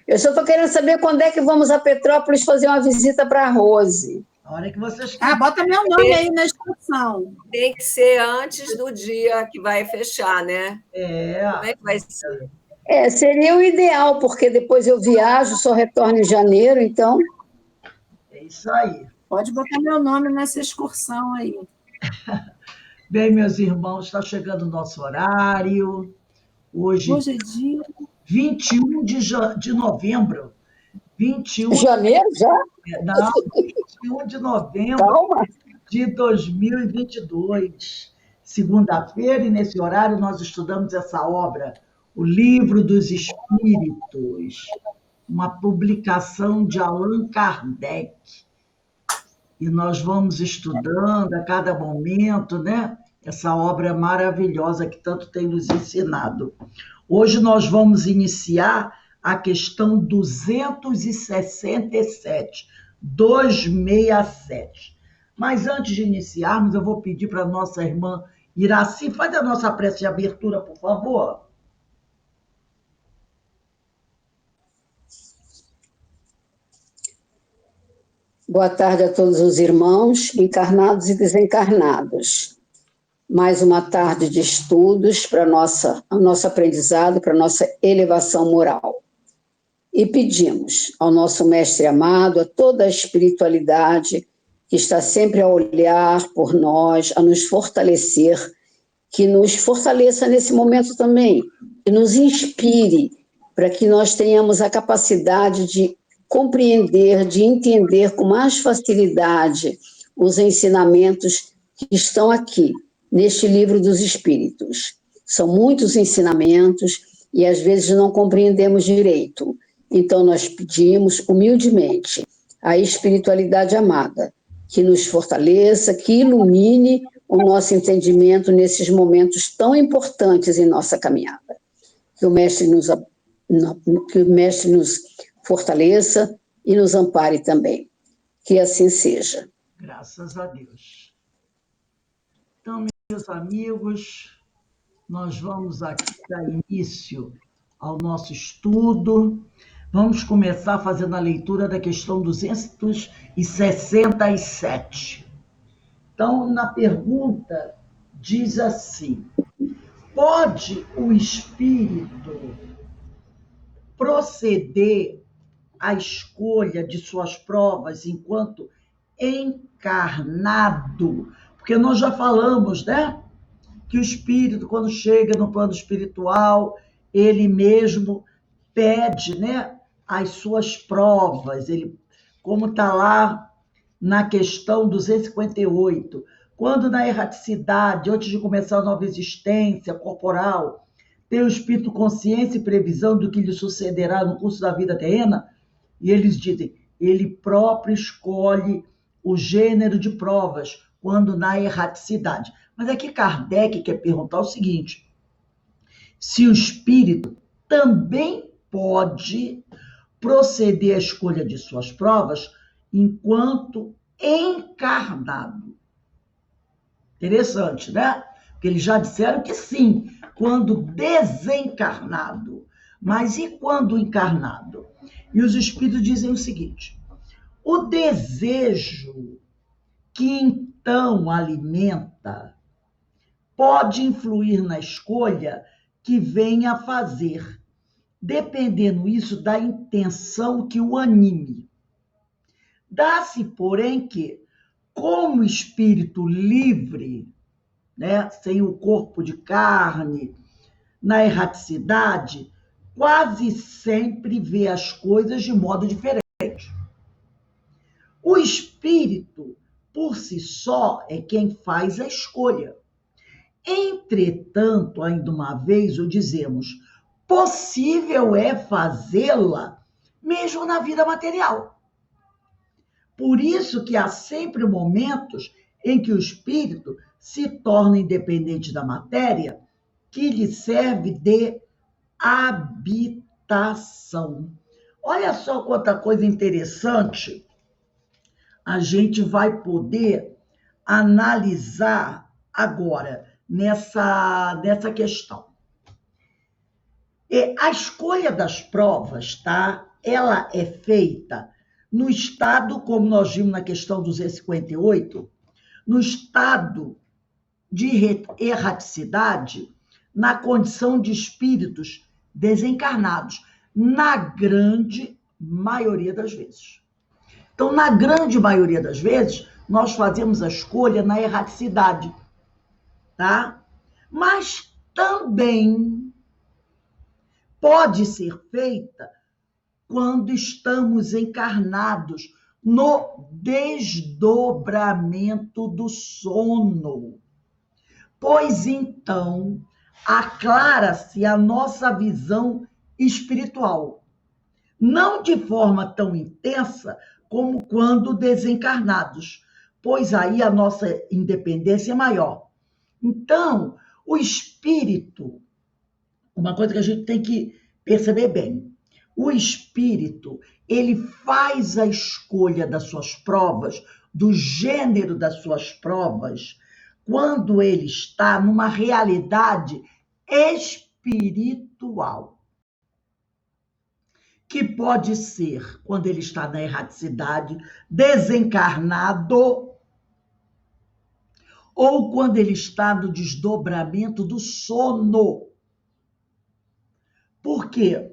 Eu só estou querendo saber quando é que vamos a Petrópolis fazer uma visita para a Rose. A hora que vocês querem. Bota meu nome aí na inscrição. Tem que ser antes do dia que vai fechar, né? Como é que vai ser? Seria o ideal, porque depois eu viajo, só retorno em janeiro, então... É isso aí. Pode botar meu nome nessa excursão aí. Bem, meus irmãos, está chegando o nosso horário. Hoje é dia 21 de novembro. 21 Janeiro já? Não, 21 de novembro de 2022. Segunda-feira, e nesse horário nós estudamos essa obra, O Livro dos Espíritos, uma publicação de Allan Kardec. E nós vamos estudando a cada momento, né? Essa obra maravilhosa que tanto tem nos ensinado. Hoje nós vamos iniciar a questão 267, 267. Mas antes de iniciarmos, eu vou pedir para a nossa irmã Iraci, faz a nossa prece de abertura, por favor. Boa tarde a todos os irmãos, encarnados e desencarnados. Mais uma tarde de estudos para o nosso aprendizado, para a nossa elevação moral. E pedimos ao nosso Mestre amado, a toda a espiritualidade que está sempre a olhar por nós, a nos fortalecer, que nos fortaleça nesse momento também, que nos inspire para que nós tenhamos a capacidade de compreender, de entender com mais facilidade os ensinamentos que estão aqui, neste livro dos Espíritos. São muitos ensinamentos e às vezes não compreendemos direito. Então nós pedimos humildemente a espiritualidade amada, que nos fortaleça, que ilumine o nosso entendimento nesses momentos tão importantes em nossa caminhada. Que o Mestre nos fortaleça e nos ampare também. Que assim seja. Graças a Deus. Então, meus amigos, nós vamos aqui dar início ao nosso estudo. Vamos começar fazendo a leitura da questão 267. Então, na pergunta, diz assim: pode o espírito proceder à escolha de suas provas enquanto encarnado? Porque nós já falamos, né? Que o espírito, quando chega no plano espiritual, ele mesmo pede, né, as suas provas. Ele, como está lá na questão 258, quando na erraticidade, antes de começar a nova existência corporal, tem o espírito consciência e previsão do que lhe sucederá no curso da vida terrena, e eles dizem, ele próprio escolhe o gênero de provas, quando na erraticidade. Mas aqui Kardec quer perguntar o seguinte: se o espírito também pode proceder à escolha de suas provas enquanto encarnado. Interessante, né? Porque eles já disseram que sim, quando desencarnado. Mas e quando encarnado? E os espíritos dizem o seguinte: o desejo que então alimenta pode influir na escolha que venha a fazer, dependendo isso da intenção que o anime. Dá-se, porém, que, como espírito livre, né, sem o corpo de carne, na erraticidade, quase sempre vê as coisas de modo diferente. O espírito, por si só, é quem faz a escolha. Entretanto, ainda uma vez o dizemos, possível é fazê-la mesmo na vida material. Por isso que há sempre momentos em que o espírito se torna independente da matéria, que lhe serve de habitação. Olha só quanta coisa interessante a gente vai poder analisar agora nessa questão. A escolha das provas, tá? Ela é feita no estado, como nós vimos na questão 258, no estado de erraticidade, na condição de espíritos desencarnados, na grande maioria das vezes. Então, na grande maioria das vezes, nós fazemos a escolha na erraticidade, tá? Mas também pode ser feita quando estamos encarnados no desdobramento do sono. Pois então, aclara-se a nossa visão espiritual, não de forma tão intensa como quando desencarnados, pois aí a nossa independência é maior. Então, o espírito, uma coisa que a gente tem que perceber bem, o espírito, ele faz a escolha das suas provas, do gênero das suas provas, quando ele está numa realidade espiritual, que pode ser quando ele está na erraticidade, desencarnado, ou quando ele está no desdobramento do sono. Por quê?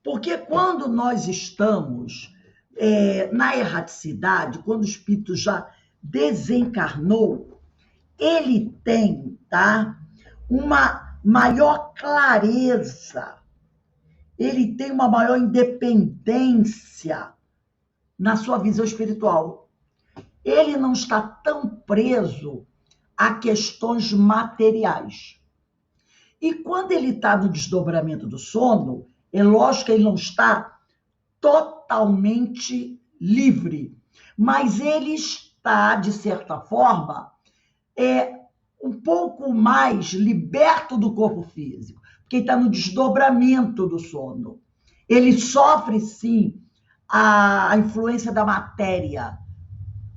Porque quando nós estamos na erraticidade, quando o espírito já desencarnou, ele tem, tá, uma maior clareza, ele tem uma maior independência na sua visão espiritual. Ele não está tão preso a questões materiais. E quando ele está no desdobramento do sono, é lógico que ele não está totalmente livre, mas ele está, de certa forma, um pouco mais liberto do corpo físico, porque ele está no desdobramento do sono. Ele sofre, sim, a influência da matéria,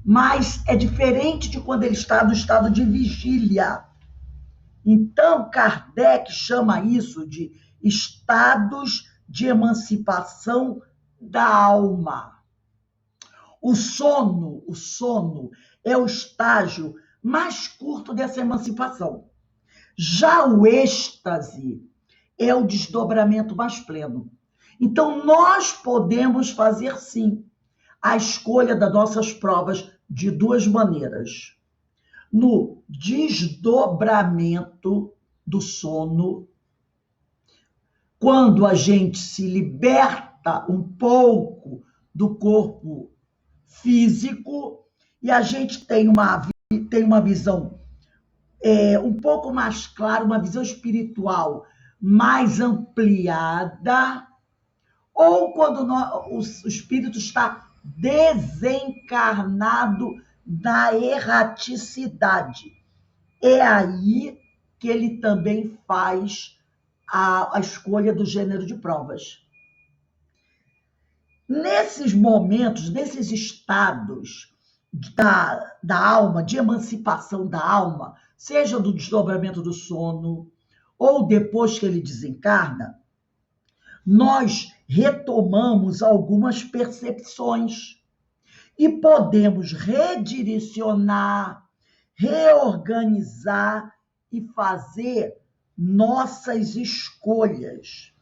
mas é diferente de quando ele está no estado de vigília. Então, Kardec chama isso de estados de emancipação da alma. O sono é o estágio mais curto dessa emancipação. Já o êxtase é o desdobramento mais pleno. Então, nós podemos fazer, sim, a escolha das nossas provas de duas maneiras. No desdobramento do sono, quando a gente se liberta um pouco do corpo físico e a gente tem uma visão um pouco mais clara, uma visão espiritual mais ampliada, ou quando o espírito está desencarnado na erraticidade. É aí que ele também faz a escolha do gênero de provas. Nesses momentos, nesses estados da alma, de emancipação da alma, seja do desdobramento do sono, ou depois que ele desencarna, nós retomamos algumas percepções e podemos redirecionar, reorganizar e fazer nossas escolhas.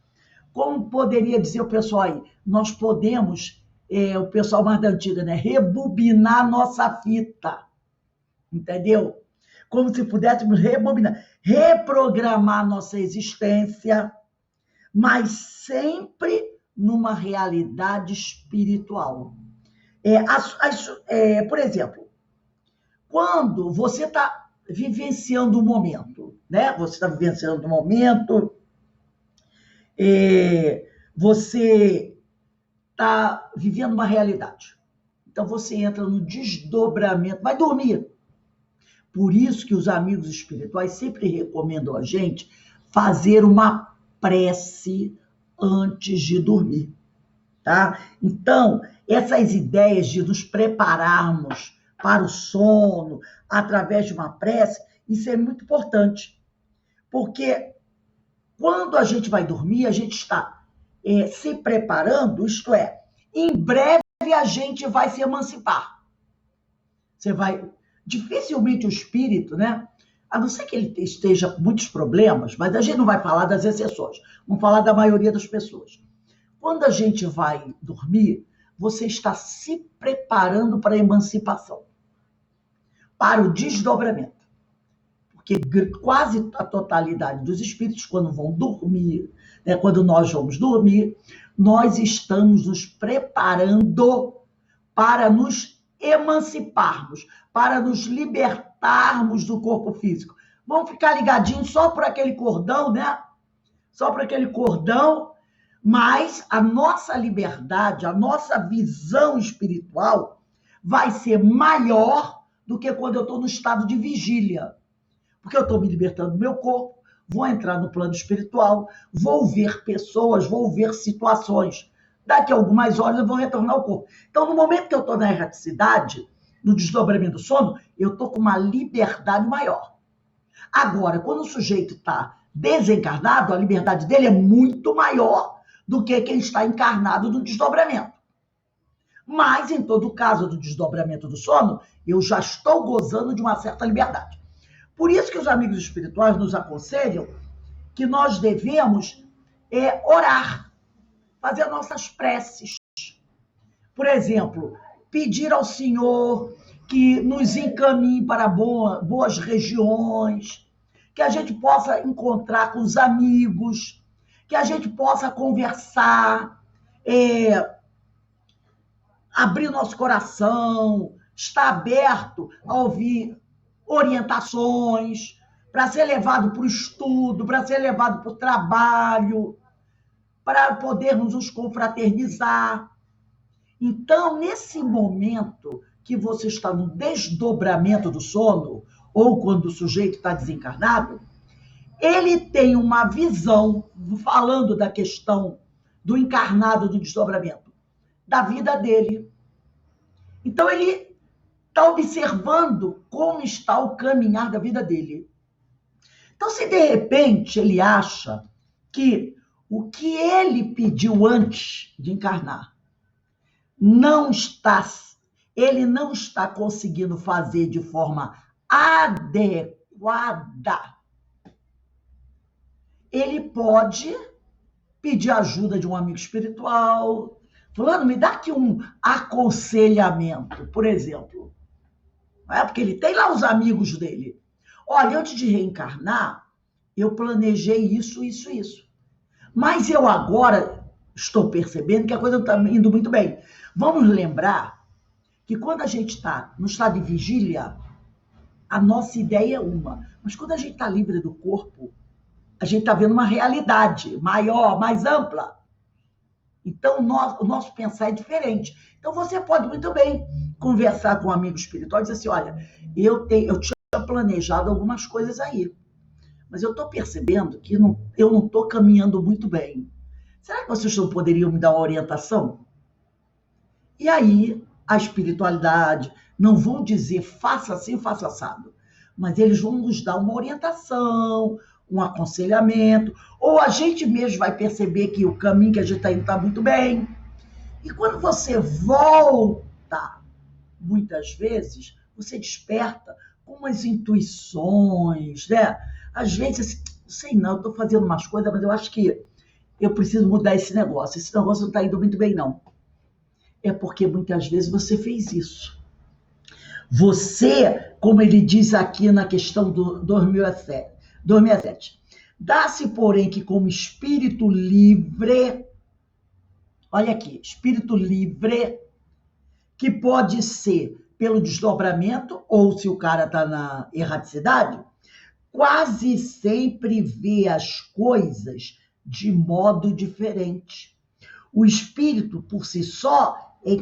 Como poderia dizer o pessoal aí? Nós podemos, o pessoal mais da antiga, né? Rebobinar nossa fita, entendeu? Como se pudéssemos rebobinar, reprogramar nossa existência, mas sempre numa realidade espiritual. Por exemplo, quando você está vivenciando um momento, né? Você está vivenciando um momento, você está vivendo uma realidade. Então, você entra no desdobramento, vai dormir. Por isso que os amigos espirituais sempre recomendam a gente fazer uma prece antes de dormir, tá? Então, essas ideias de nos prepararmos para o sono através de uma prece, isso é muito importante, porque Quando a gente vai dormir, a gente está se preparando, isto é, em breve a gente vai se emancipar. Você vai... Dificilmente o espírito, né? A não ser que ele esteja com muitos problemas, mas a gente não vai falar das exceções, vamos falar da maioria das pessoas. Quando a gente vai dormir, você está se preparando para a emancipação, para o desdobramento. Porque quase a totalidade dos espíritos, quando vão dormir, né, quando nós vamos dormir, nós estamos nos preparando para nos emanciparmos, para nos libertarmos do corpo físico. Vamos ficar ligadinhos só por aquele cordão, né? Só por aquele cordão, mas a nossa liberdade, a nossa visão espiritual vai ser maior do que quando eu estou no estado de vigília. Porque eu estou me libertando do meu corpo, vou entrar no plano espiritual, vou ver pessoas, vou ver situações. Daqui a algumas horas eu vou retornar ao corpo. Então, no momento que eu estou na erraticidade, no desdobramento do sono, eu estou com uma liberdade maior. Agora, quando o sujeito está desencarnado, a liberdade dele é muito maior do que quem está encarnado no desdobramento. Mas, em todo caso do desdobramento do sono, eu já estou gozando de uma certa liberdade. Por isso que os amigos espirituais nos aconselham que nós devemos orar, fazer nossas preces. Por exemplo, pedir ao Senhor que nos encaminhe para boas regiões, que a gente possa encontrar com os amigos, que a gente possa conversar, abrir nosso coração, estar aberto a ouvir orientações, para ser levado para o estudo, para ser levado para o trabalho, para podermos nos confraternizar. Então, nesse momento que você está no desdobramento do sono, ou quando o sujeito está desencarnado, ele tem uma visão, falando da questão do encarnado do desdobramento, da vida dele. Então, ele está observando como está o caminhar da vida dele. Então, se de repente ele acha que o que ele pediu antes de encarnar ele não está conseguindo fazer de forma adequada, ele pode pedir ajuda de um amigo espiritual. Fulano, me dá aqui um aconselhamento, por exemplo. Porque ele tem lá os amigos dele. Olha, antes de reencarnar, eu planejei isso. Mas eu agora estou percebendo que a coisa não está indo muito bem. Vamos lembrar que quando a gente está no estado de vigília, a nossa ideia é uma. Mas quando a gente está livre do corpo, a gente está vendo uma realidade maior, mais ampla. Então, o nosso pensar é diferente. Então, você pode muito bem conversar com um amigo espiritual e dizer assim, olha, eu tinha planejado algumas coisas aí, mas eu estou percebendo que eu não estou caminhando muito bem. Será que vocês não poderiam me dar uma orientação? E aí, a espiritualidade, não vão dizer faça assim, faça assado, mas eles vão nos dar uma orientação, um aconselhamento, ou a gente mesmo vai perceber que o caminho que a gente está indo está muito bem. E quando você volta, muitas vezes, você desperta com umas intuições, né? Às vezes, sei não, eu estou fazendo umas coisas, mas eu acho que eu preciso mudar esse negócio. Esse negócio não está indo muito bem, não. É porque muitas vezes você fez isso. Você, como ele diz aqui na questão do 2007, dá-se, porém, que como espírito livre, olha aqui, espírito livre, que pode ser pelo desdobramento, ou se o cara está na erraticidade, quase sempre vê as coisas de modo diferente. O espírito, por si só, é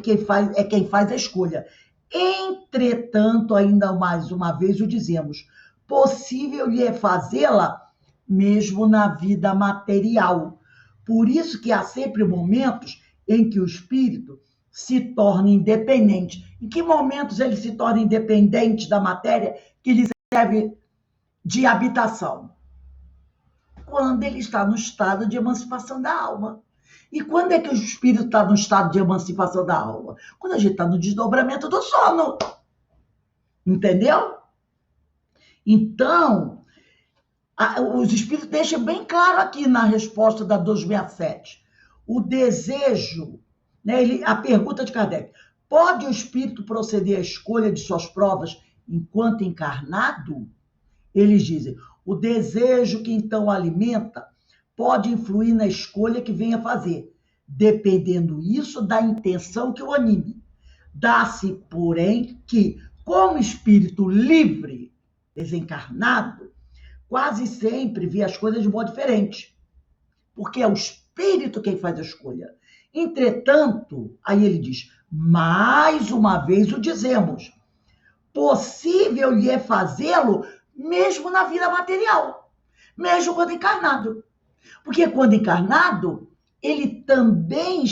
quem faz a escolha. Entretanto, ainda mais uma vez o dizemos, possível lhe é fazê-la mesmo na vida material. Por isso que há sempre momentos em que o espírito se torna independente. Em que momentos ele se torna independente da matéria que lhe serve de habitação? quando ele está no estado de emancipação da alma. E quando é que o espírito está no estado de emancipação da alma? Quando a gente está no desdobramento do sono. Entendeu? Então, os espíritos deixam bem claro aqui na resposta da 267. O desejo, né, a pergunta de Kardec, pode o espírito proceder à escolha de suas provas enquanto encarnado? Eles dizem, o desejo que então alimenta pode influir na escolha que venha fazer, dependendo isso da intenção que o anime. Dá-se, porém, que, como espírito livre, desencarnado, quase sempre vê as coisas de modo diferente, porque é o espírito quem faz a escolha. Entretanto, aí ele diz, mais uma vez o dizemos, possível lhe é fazê-lo mesmo na vida material, mesmo quando encarnado. Porque quando encarnado, ele também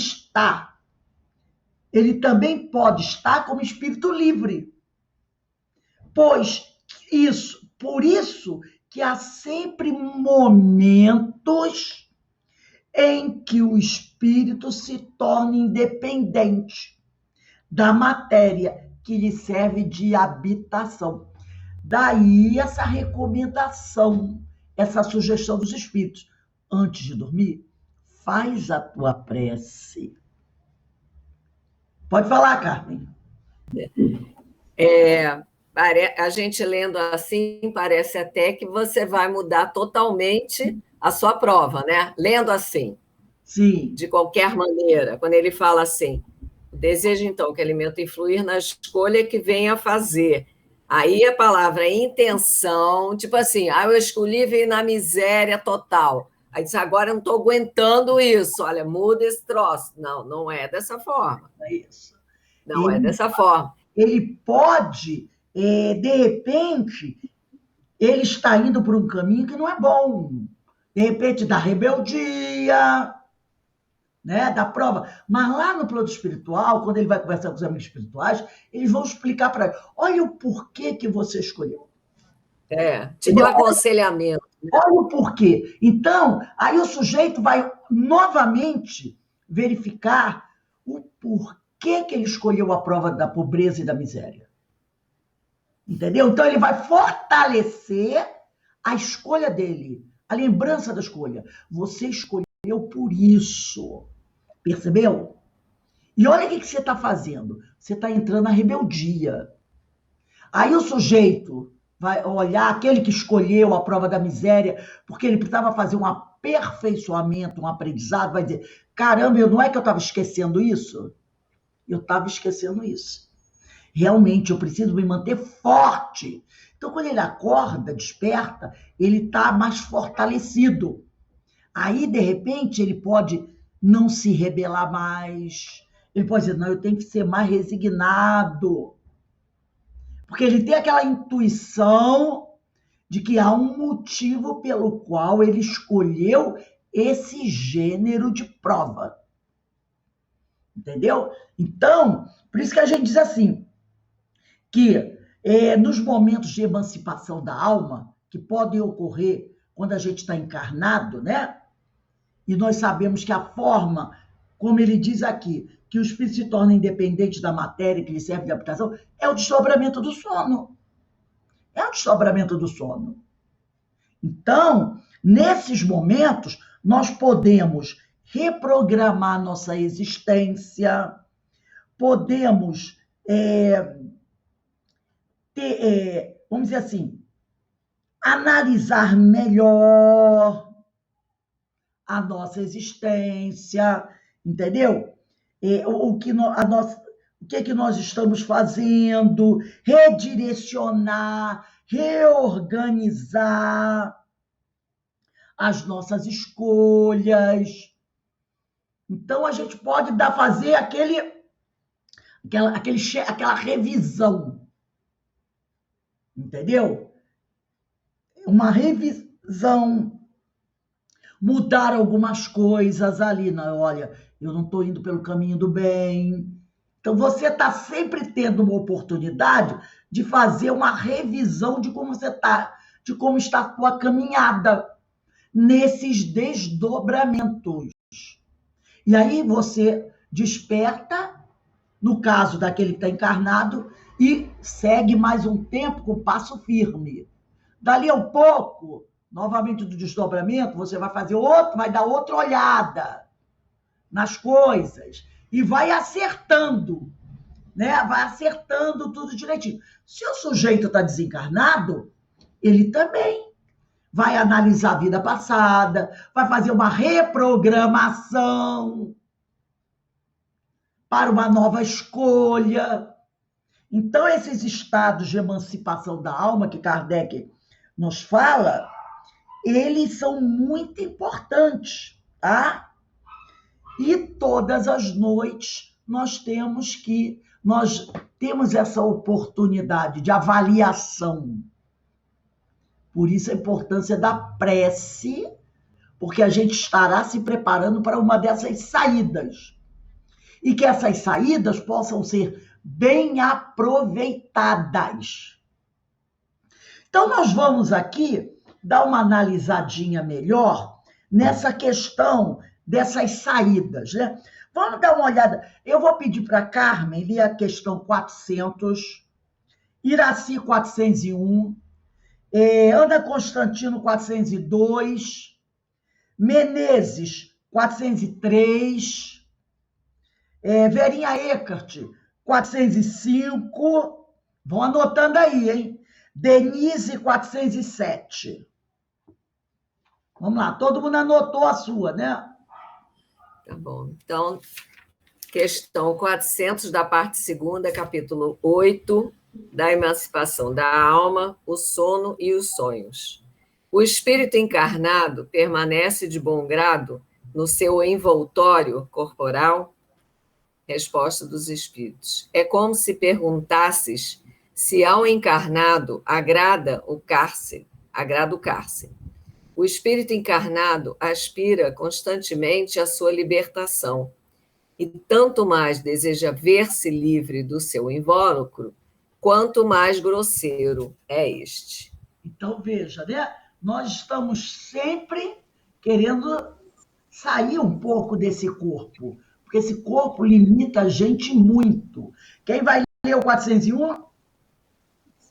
pode estar como espírito livre. Por isso que há sempre momentos em que o espírito se torna independente da matéria que lhe serve de habitação. Daí essa recomendação, essa sugestão dos espíritos. Antes de dormir, faz a tua prece. Pode falar, Carmen. A gente lendo assim, parece até que você vai mudar totalmente a sua prova, né? Lendo assim. Sim. De qualquer maneira, quando ele fala assim, o desejo, então, que alimenta influir na escolha que venha a fazer. Aí a palavra intenção, tipo assim, eu escolhi vir na miséria total. Aí diz, agora eu não estou aguentando isso, olha, muda esse troço. Não, não é dessa forma. É isso. Não é dessa forma. Ele pode, de repente, ele está indo por um caminho que não é bom. De repente, da rebeldia, né, da prova. Mas lá no plano espiritual, quando ele vai conversar com os amigos espirituais, eles vão explicar para ele, olha o porquê que você escolheu. Tipo um aconselhamento. Olha o porquê. Então, aí o sujeito vai novamente verificar o porquê que ele escolheu a prova da pobreza e da miséria. Entendeu? Então, ele vai fortalecer a escolha dele, a lembrança da escolha. Você escolheu por isso. Percebeu? E olha o que você está fazendo. Você está entrando na rebeldia. Aí o sujeito vai olhar aquele que escolheu a prova da miséria, porque ele precisava fazer um aperfeiçoamento, um aprendizado, vai dizer, caramba, não é que eu estava esquecendo isso? Eu estava esquecendo isso. Realmente, eu preciso me manter forte. Então, quando ele acorda, desperta, ele está mais fortalecido. Aí, de repente, ele pode não se rebelar mais. Ele pode dizer, não, eu tenho que ser mais resignado. Porque ele tem aquela intuição de que há um motivo pelo qual ele escolheu esse gênero de prova. Entendeu? Então, por isso que a gente diz assim, que nos momentos de emancipação da alma, que podem ocorrer quando a gente está encarnado, né? E nós sabemos que a forma, como ele diz aqui, que o espírito se torna independente da matéria que lhe serve de habitação, é o desdobramento do sono. É o desdobramento do sono. Então, nesses momentos, nós podemos reprogramar nossa existência, podemos vamos dizer assim, analisar melhor a nossa existência, entendeu? O que nós estamos fazendo, redirecionar, reorganizar as nossas escolhas. Então, a gente pode fazer aquela revisão, entendeu? Uma revisão. Mudar algumas coisas ali. Não, olha, eu não estou indo pelo caminho do bem. Então, você está sempre tendo uma oportunidade de fazer uma revisão de como você está, de como está a tua caminhada. nesses desdobramentos. E aí você desperta, no caso daquele que está encarnado, e segue mais um tempo com passo firme. Dali a um pouco, novamente do desdobramento, você vai fazer outro, vai dar outra olhada nas coisas e vai acertando, né? Vai acertando tudo direitinho. Se o sujeito está desencarnado, ele também vai analisar a vida passada, vai fazer uma reprogramação para uma nova escolha. Então, esses estados de emancipação da alma que Kardec nos fala, eles são muito importantes, tá? E todas as noites nós temos essa oportunidade de avaliação. Por isso a importância da prece, porque a gente estará se preparando para uma dessas saídas. E que essas saídas possam ser bem aproveitadas. Então, nós vamos aqui dar uma analisadinha melhor nessa questão dessas saídas, né? Vamos dar uma olhada. Eu vou pedir para a Carmen ler a questão 400, Iraci 401, Ana Constantino 402, Menezes 403, Verinha Eckert 405, vão anotando aí, hein? Denise 407. Vamos lá, todo mundo anotou a sua, né? Tá bom. Então, questão 400 da parte 2ª, capítulo 8, da emancipação da alma, o sono e os sonhos. O espírito encarnado permanece de bom grado no seu envoltório corporal? Resposta dos espíritos. É como se perguntasses se ao encarnado agrada o cárcere. O espírito encarnado aspira constantemente à sua libertação e tanto mais deseja ver-se livre do seu invólucro, quanto mais grosseiro é este. Então, veja, né? Nós estamos sempre querendo sair um pouco desse corpo, porque esse corpo limita a gente muito. Quem vai ler o 401?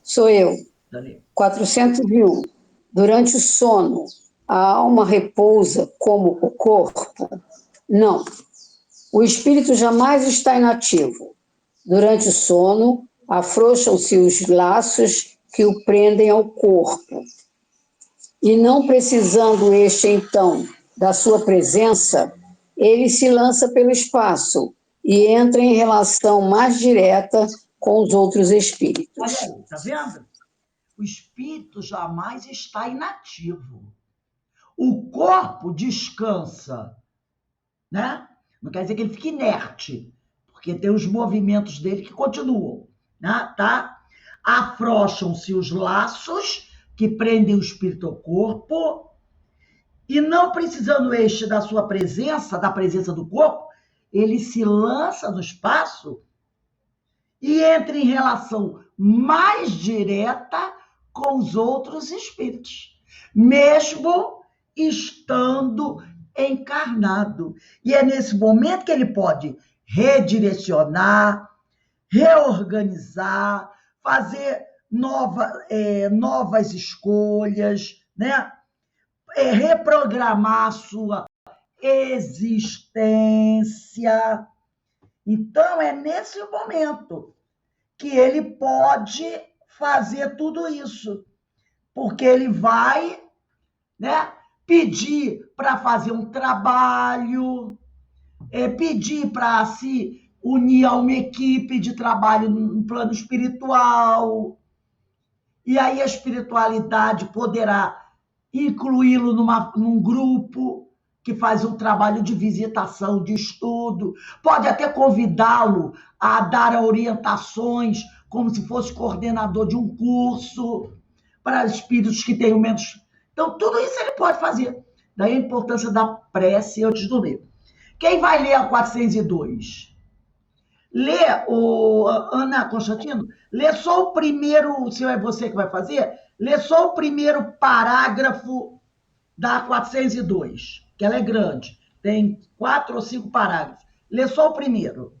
Sou eu. Dali. 401. Durante o sono, a alma repousa como o corpo? Não. O espírito jamais está inativo. Durante o sono, afrouxam-se os laços que o prendem ao corpo. E não precisando este, então, da sua presença, ele se lança pelo espaço e entra em relação mais direta com os outros espíritos. Olha aí, tá vendo? O espírito jamais está inativo. O corpo descansa, né? Não quer dizer que ele fique inerte, porque tem os movimentos dele que continuam, né? Tá? Afrouxam-se os laços que prendem o espírito ao corpo e não precisando este da sua presença, da presença do corpo, ele se lança no espaço e entra em relação mais direta com os outros espíritos, mesmo estando encarnado. E é nesse momento que ele pode redirecionar, reorganizar, fazer novas escolhas, né? Reprogramar a sua existência. Então, é nesse momento que ele pode fazer tudo isso, porque ele vai, né, pedir para fazer um trabalho, pedir para se unir a uma equipe de trabalho no plano espiritual, e aí a espiritualidade poderá incluí-lo num grupo que faz um trabalho de visitação, de estudo, pode até convidá-lo a dar orientações, como se fosse coordenador de um curso, para espíritos que tenham menos. Então, tudo isso ele pode fazer. Daí a importância da prece antes do ler. Quem vai ler a 402? Lê, Ana Constantino, lê só o primeiro, se é você que vai fazer, lê só o primeiro parágrafo da 402, que ela é grande. Tem 4 ou 5 parágrafos. Lê só o primeiro.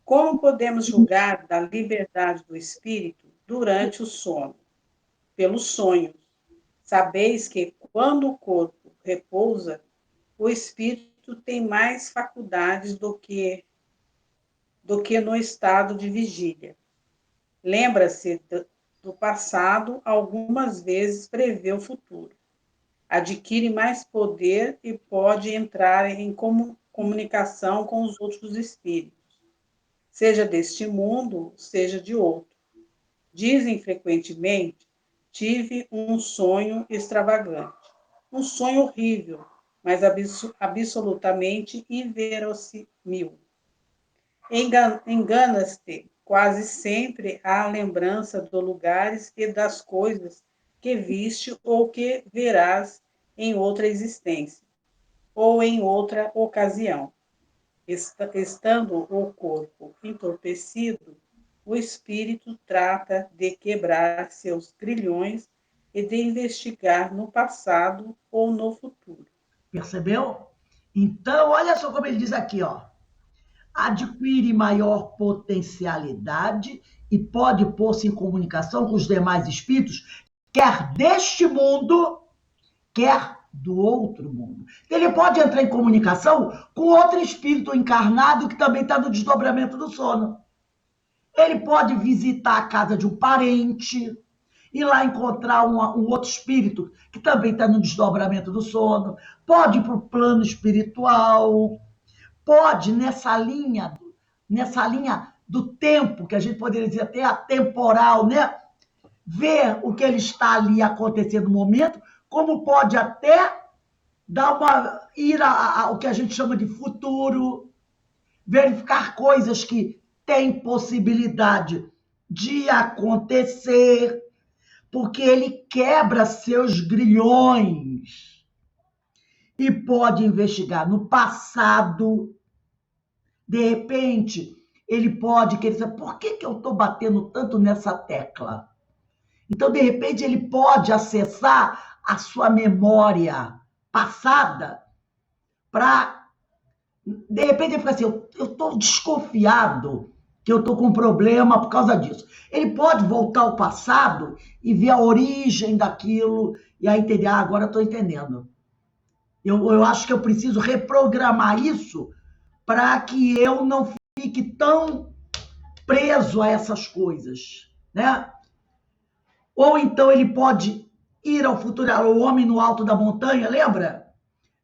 Como podemos julgar da liberdade do espírito durante o sono? Pelos sonhos. Sabeis que, quando o corpo repousa, o espírito tem mais faculdades do que no estado de vigília. Lembra-se do passado, algumas vezes prevê o futuro. Adquire mais poder e pode entrar em comunicação com os outros espíritos, seja deste mundo, seja de outro. Dizem frequentemente: tive um sonho extravagante, um sonho horrível, mas absolutamente inverossímil. Engana-te, quase sempre há lembrança dos lugares e das coisas que viste ou que verás em outra existência, ou em outra ocasião. Estando o corpo entorpecido, o espírito trata de quebrar seus grilhões e de investigar no passado ou no futuro. Percebeu? Então, olha só como ele diz aqui, ó. Adquire maior potencialidade e pode pôr-se em comunicação com os demais espíritos, quer deste mundo, quer do outro mundo. Ele pode entrar em comunicação com outro espírito encarnado que também está no desdobramento do sono. Ele pode visitar a casa de um parente, ir lá encontrar um outro espírito que também está no desdobramento do sono. Pode ir para o plano espiritual. Pode, nessa linha do tempo, que a gente poderia dizer até atemporal, né? Ver o que ele está ali acontecendo no momento, como pode até ir ao que a gente chama de futuro, verificar coisas que têm possibilidade de acontecer, porque ele quebra seus grilhões e pode investigar no passado. De repente, ele pode querer saber por que eu estou batendo tanto nessa tecla. Então, de repente, ele pode acessar a sua memória passada para, de repente, ele fica assim, eu estou desconfiado que eu estou com um problema por causa disso. Ele pode voltar ao passado e ver a origem daquilo e aí entender, agora eu estou entendendo. Eu acho que eu preciso reprogramar isso para que eu não fique tão preso a essas coisas, né? Ou então ele pode ir ao futuro, o homem no alto da montanha, lembra?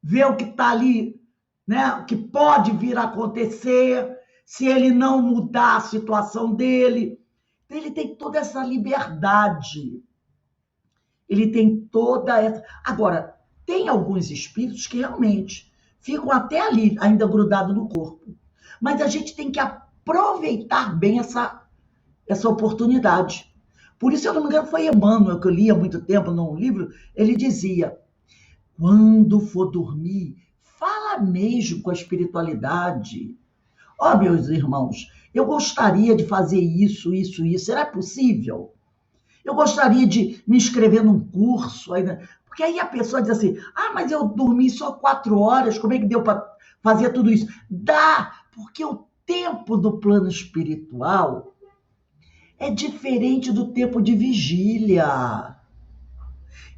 Ver o que está ali, né? O que pode vir a acontecer se ele não mudar a situação dele. Ele tem toda essa liberdade. Ele tem toda essa... Agora, tem alguns espíritos que realmente ficam até ali, ainda grudados no corpo. Mas a gente tem que aproveitar bem essa oportunidade. Por isso, se eu não me engano, foi Emmanuel, que eu li há muito tempo num livro, ele dizia, quando for dormir, fala mesmo com a espiritualidade. Ó, meus irmãos, eu gostaria de fazer isso, será possível? Eu gostaria de me inscrever num curso, porque aí a pessoa diz assim, mas eu dormi só 4 horas, como é que deu para fazer tudo isso? Dá, porque o tempo do plano espiritual é diferente do tempo de vigília.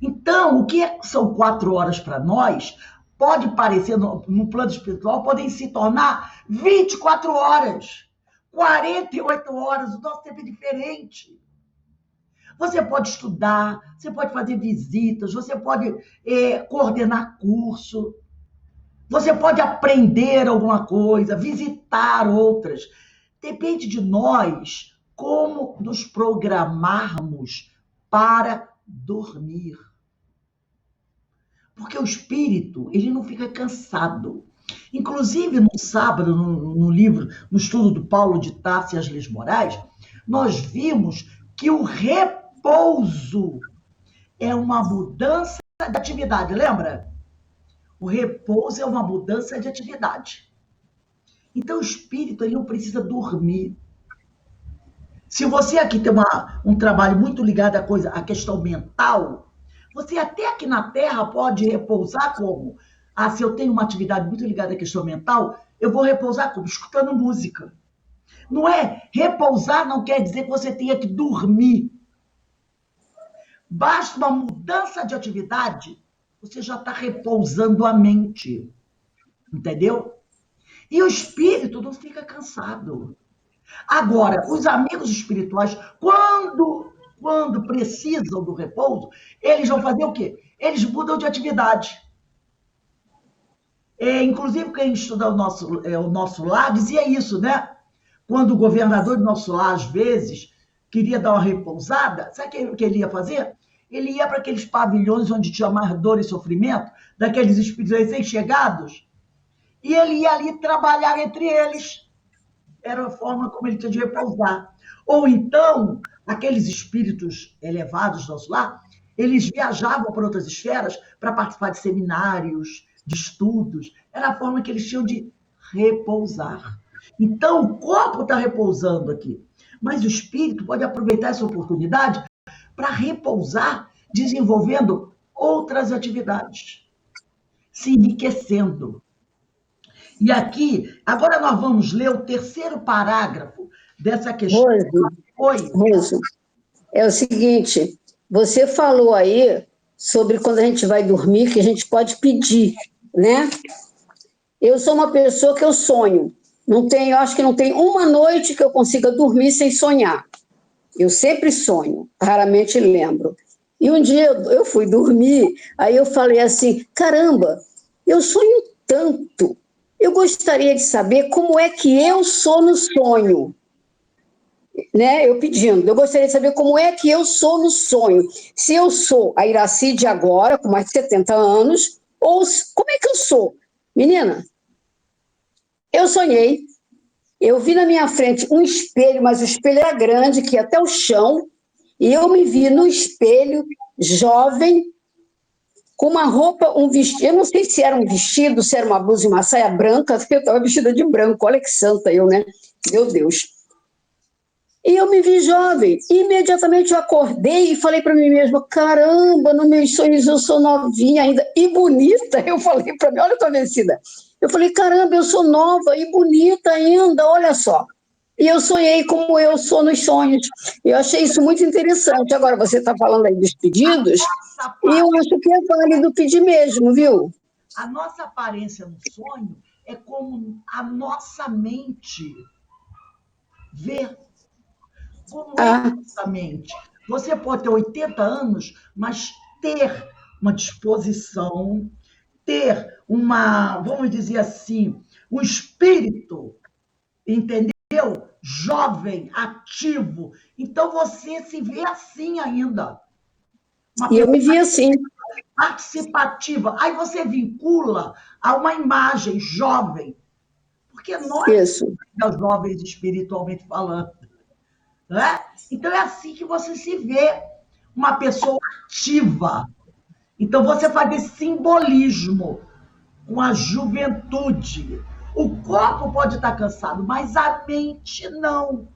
Então, o que são 4 horas para nós, pode parecer, no plano espiritual, podem se tornar 24 horas, 48 horas, o nosso tempo é diferente. Você pode estudar, você pode fazer visitas, você pode coordenar curso, você pode aprender alguma coisa, visitar outras. Depende de nós como nos programarmos para dormir. Porque o espírito, ele não fica cansado. Inclusive, no sábado, no livro, no estudo do Paulo de Tarso e as Leis Morais, nós vimos que o repouso é uma mudança de atividade, lembra? O repouso é uma mudança de atividade. Então, o espírito ele não precisa dormir. Se você aqui tem um trabalho muito ligado à questão mental, Você até aqui na Terra pode repousar como? Ah, se eu tenho uma atividade muito ligada à questão mental, eu vou repousar como? Escutando música. Não é? Repousar não quer dizer que você tenha que dormir. Basta uma mudança de atividade, você já está repousando a mente. Entendeu? E o espírito não fica cansado. Agora, os amigos espirituais, quando precisam do repouso, eles vão fazer o quê? Eles mudam de atividade. Inclusive, quem estuda o nosso lar dizia isso, né? Quando o governador do nosso lar, às vezes, queria dar uma repousada, sabe o que ele ia fazer? Ele ia para aqueles pavilhões onde tinha mais dor e sofrimento, daqueles espíritos recém-chegados, e ele ia ali trabalhar entre eles. Era a forma como ele tinha de repousar. Ou então, aqueles espíritos elevados do nosso lar, eles viajavam para outras esferas para participar de seminários, de estudos. Era a forma que eles tinham de repousar. Então, o corpo está repousando aqui, mas o espírito pode aproveitar essa oportunidade para repousar, desenvolvendo outras atividades, se enriquecendo. E aqui, agora nós vamos ler o terceiro parágrafo dessa questão. Rose, é o seguinte, você falou aí sobre quando a gente vai dormir, que a gente pode pedir, né? Eu sou uma pessoa que eu sonho. Eu acho que não tem uma noite que eu consiga dormir sem sonhar. Eu sempre sonho, raramente lembro. E um dia eu fui dormir, aí eu falei assim, caramba, eu sonho tanto. Eu gostaria de saber como é que eu sou no sonho. Né? Eu gostaria de saber como é que eu sou no sonho. Se eu sou a Iraci de agora, com mais de 70 anos, ou como é que eu sou? Menina, eu sonhei. Eu vi na minha frente um espelho, mas o espelho era grande, que ia até o chão, e eu me vi no espelho, jovem, com uma roupa, um vestido, eu não sei se era um vestido, se era uma blusa e uma saia branca, eu estava vestida de branco, olha que santa eu, né? Meu Deus. E eu me vi jovem, e imediatamente eu acordei e falei para mim mesma, caramba, nos meus sonhos eu sou novinha ainda, e bonita, eu falei para mim, olha, eu estou vencida. Eu falei, caramba, eu sou nova e bonita ainda, olha só. E eu sonhei como eu sou nos sonhos. Eu achei isso muito interessante. Agora, você está falando aí dos pedidos, e eu acho que é válido pedir mesmo, viu? A nossa aparência no sonho é como a nossa mente vê. Como é a nossa mente? Você pode ter 80 anos, mas ter uma disposição, ter vamos dizer assim, um espírito, entendeu? Jovem, ativo. Então você se vê assim ainda. E eu me vi assim. Participativa. Aí você vincula a uma imagem jovem. Porque nós somos jovens espiritualmente falando. Né? Então é assim que você se vê, uma pessoa ativa. Então você faz esse simbolismo com a juventude. O corpo pode estar cansado, mas a mente não.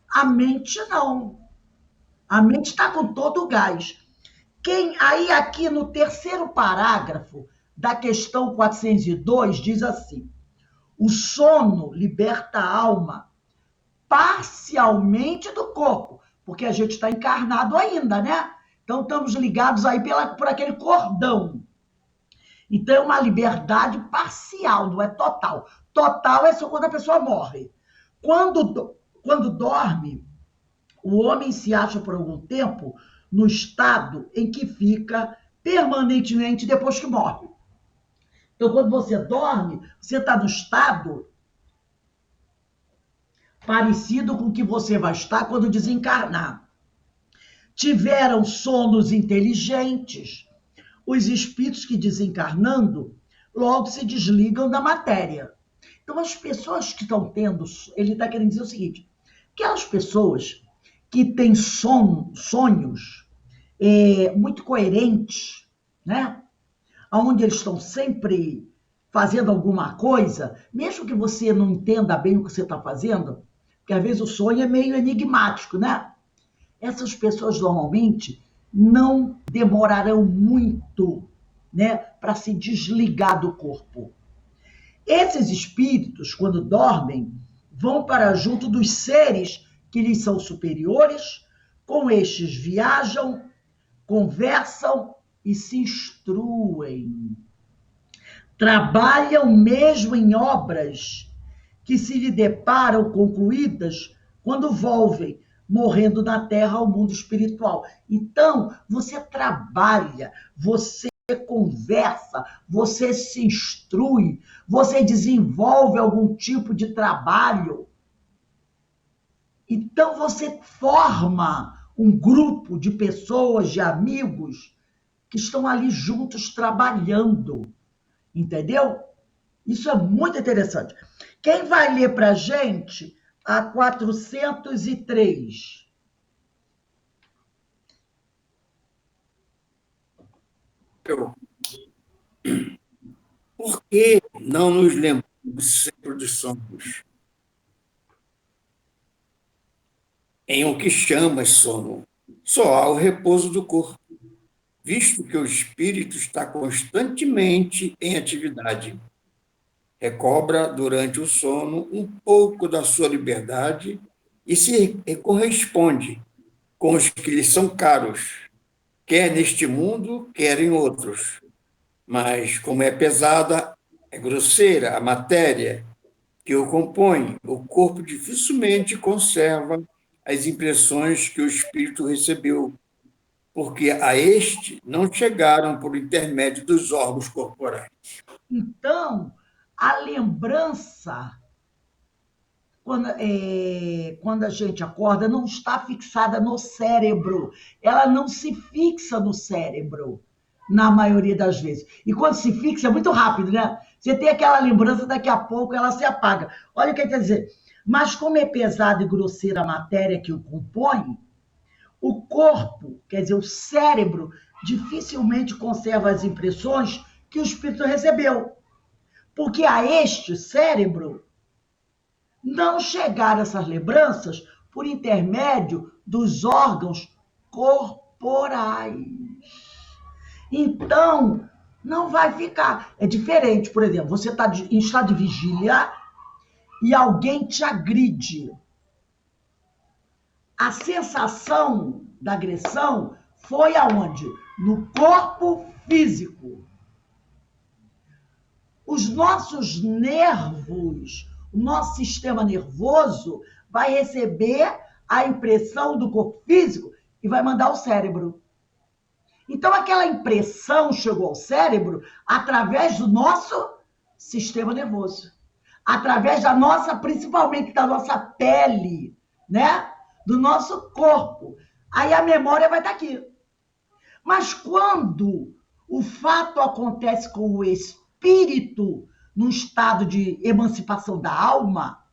A mente não. A mente está com todo o gás. Aí aqui no terceiro parágrafo da questão 402 diz assim, o sono liberta a alma parcialmente do corpo, porque a gente está encarnado ainda, né? Então estamos ligados aí por aquele cordão. Então é uma liberdade parcial, não é total. Total é só quando a pessoa morre. Quando dorme, o homem se acha por algum tempo no estado em que fica permanentemente depois que morre. Então, quando você dorme, você está no estado parecido com o que você vai estar quando desencarnar. Tiveram sonos inteligentes. Os espíritos que desencarnando logo se desligam da matéria. Então, as pessoas que estão tendo, ele está querendo dizer o seguinte, aquelas pessoas que têm sonhos muito coerentes, né? Onde eles estão sempre fazendo alguma coisa, mesmo que você não entenda bem o que você está fazendo, porque às vezes o sonho é meio enigmático, né? Essas pessoas normalmente não demorarão muito, né, para se desligar do corpo. Esses espíritos, quando dormem, vão para junto dos seres que lhes são superiores, com estes viajam, conversam e se instruem. Trabalham mesmo em obras que se lhe deparam concluídas quando volvem, morrendo na Terra ao mundo espiritual. Então, você trabalha, você conversa, você se instrui, você desenvolve algum tipo de trabalho. Então, você forma um grupo de pessoas, de amigos, que estão ali juntos trabalhando. Entendeu? Isso é muito interessante. Quem vai ler para a gente a 403? Eu. Por que não nos lembramos sempre dos sonhos? Em o que chamas sono, só há o repouso do corpo, visto que o espírito está constantemente em atividade. Recobra durante o sono um pouco da sua liberdade e se corresponde com os que lhe são caros, quer neste mundo, quer em outros. Mas, como é pesada, é grosseira a matéria que o compõe, o corpo dificilmente conserva as impressões que o espírito recebeu, porque a este não chegaram por intermédio dos órgãos corporais. Então, a lembrança, quando a gente acorda, não está fixada no cérebro. Ela não se fixa no cérebro, na maioria das vezes. E quando se fixa, é muito rápido, né? Você tem aquela lembrança, daqui a pouco ela se apaga. Olha o que quer dizer. Mas como é pesada e grosseira a matéria que o compõe, o corpo, quer dizer, o cérebro, dificilmente conserva as impressões que o espírito recebeu. Porque a este cérebro não chegaram essas lembranças por intermédio dos órgãos corporais. Então, não vai ficar. É diferente, por exemplo, você está em estado de vigília e alguém te agride. A sensação da agressão foi aonde? No corpo físico. Os nossos nervos, o nosso sistema nervoso vai receber a impressão do corpo físico e vai mandar ao cérebro. Então, aquela impressão chegou ao cérebro através do nosso sistema nervoso. Através da nossa, principalmente da nossa pele, né? Do nosso corpo. Aí a memória vai estar aqui. Mas quando o fato acontece com o espírito, num estado de emancipação da alma,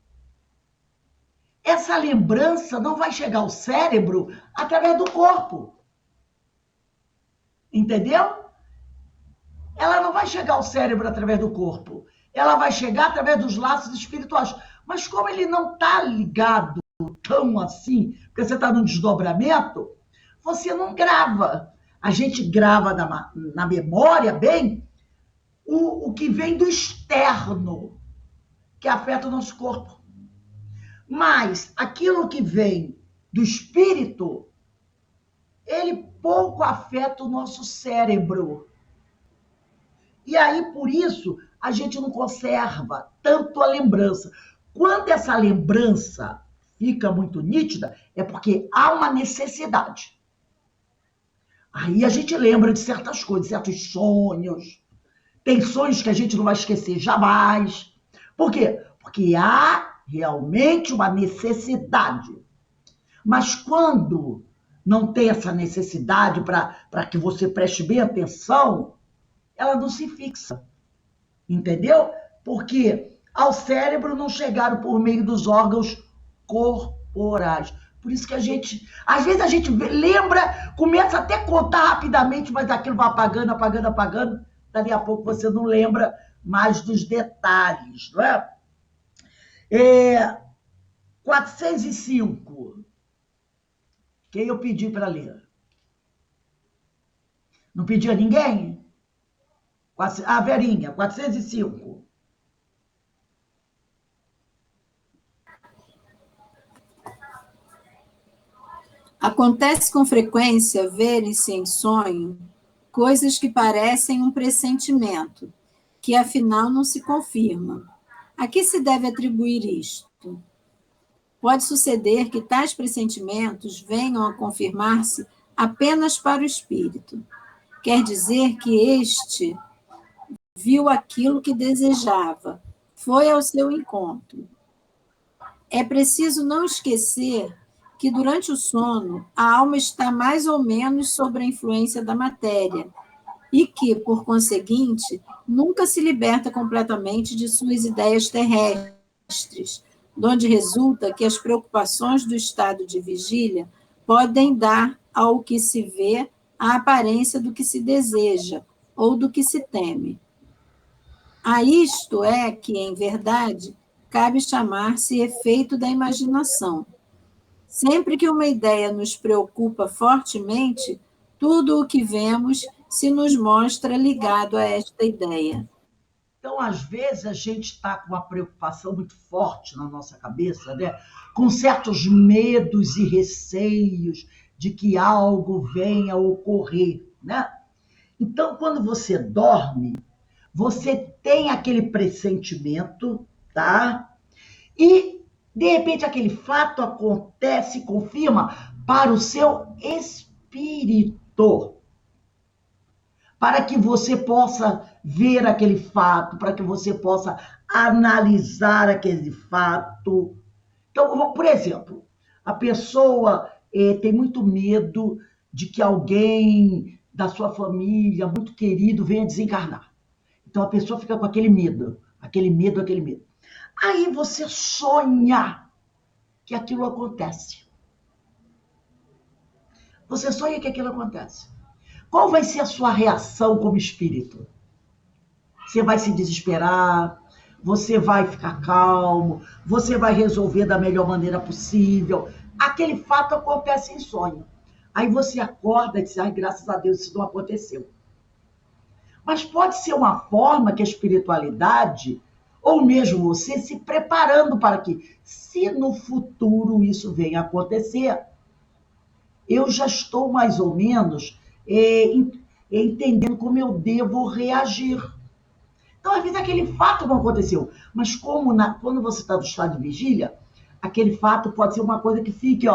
essa lembrança não vai chegar ao cérebro através do corpo. Entendeu? Ela não vai chegar ao cérebro através do corpo. Ela vai chegar através dos laços espirituais. Mas como ele não está ligado tão assim, porque você está num desdobramento, você não grava. A gente grava na memória bem o que vem do externo, que afeta o nosso corpo. Mas aquilo que vem do espírito, ele pouco afeta o nosso cérebro. E aí, por isso, a gente não conserva tanto a lembrança. Quando essa lembrança fica muito nítida, é porque há uma necessidade. Aí a gente lembra de certas coisas, certos sonhos. Tem sonhos que a gente não vai esquecer jamais. Por quê? Porque há realmente uma necessidade. Mas quando não tem essa necessidade para que você preste bem atenção, ela não se fixa. Entendeu? Porque ao cérebro não chegaram por meio dos órgãos corporais. Por isso que a gente, às vezes a gente lembra, começa até a contar rapidamente, mas aquilo vai apagando, apagando, apagando. Dali a pouco você não lembra mais dos detalhes, não é? 405. Quem eu pedi para ler? Não pedia ninguém? A Verinha, 405. Acontece com frequência verem-se em sonho coisas que parecem um pressentimento, que afinal não se confirma. A que se deve atribuir isto? Pode suceder que tais pressentimentos venham a confirmar-se apenas para o espírito. Quer dizer que este viu aquilo que desejava, foi ao seu encontro. É preciso não esquecer que durante o sono a alma está mais ou menos sob a influência da matéria e que, por conseguinte, nunca se liberta completamente de suas ideias terrestres, donde resulta que as preocupações do estado de vigília podem dar ao que se vê a aparência do que se deseja ou do que se teme. A isto é que, em verdade, cabe chamar-se efeito da imaginação. Sempre que uma ideia nos preocupa fortemente, tudo o que vemos se nos mostra ligado a esta ideia. Então, às vezes, a gente está com uma preocupação muito forte na nossa cabeça, né? Com certos medos e receios de que algo venha a ocorrer, né? Então, quando você dorme, você tem aquele pressentimento, tá? E, de repente, aquele fato acontece, confirma para o seu espírito, para que você possa ver aquele fato, para que você possa analisar aquele fato. Então, por exemplo, a pessoa tem muito medo de que alguém da sua família, muito querido, venha desencarnar. Então, a pessoa fica com aquele medo, aquele medo, aquele medo. Aí você sonha que aquilo acontece. Você sonha que aquilo acontece. Qual vai ser a sua reação como espírito? Você vai se desesperar, você vai ficar calmo, você vai resolver da melhor maneira possível. Aquele fato acontece em sonho. Aí você acorda e diz, ai, graças a Deus, isso não aconteceu. Mas pode ser uma forma que a espiritualidade, ou mesmo você, se preparando para que, se no futuro isso venha a acontecer, eu já estou mais ou menos entendendo como eu devo reagir. Então, às vezes, aquele fato não aconteceu, mas quando você está no estado de vigília, aquele fato pode ser uma coisa que fique,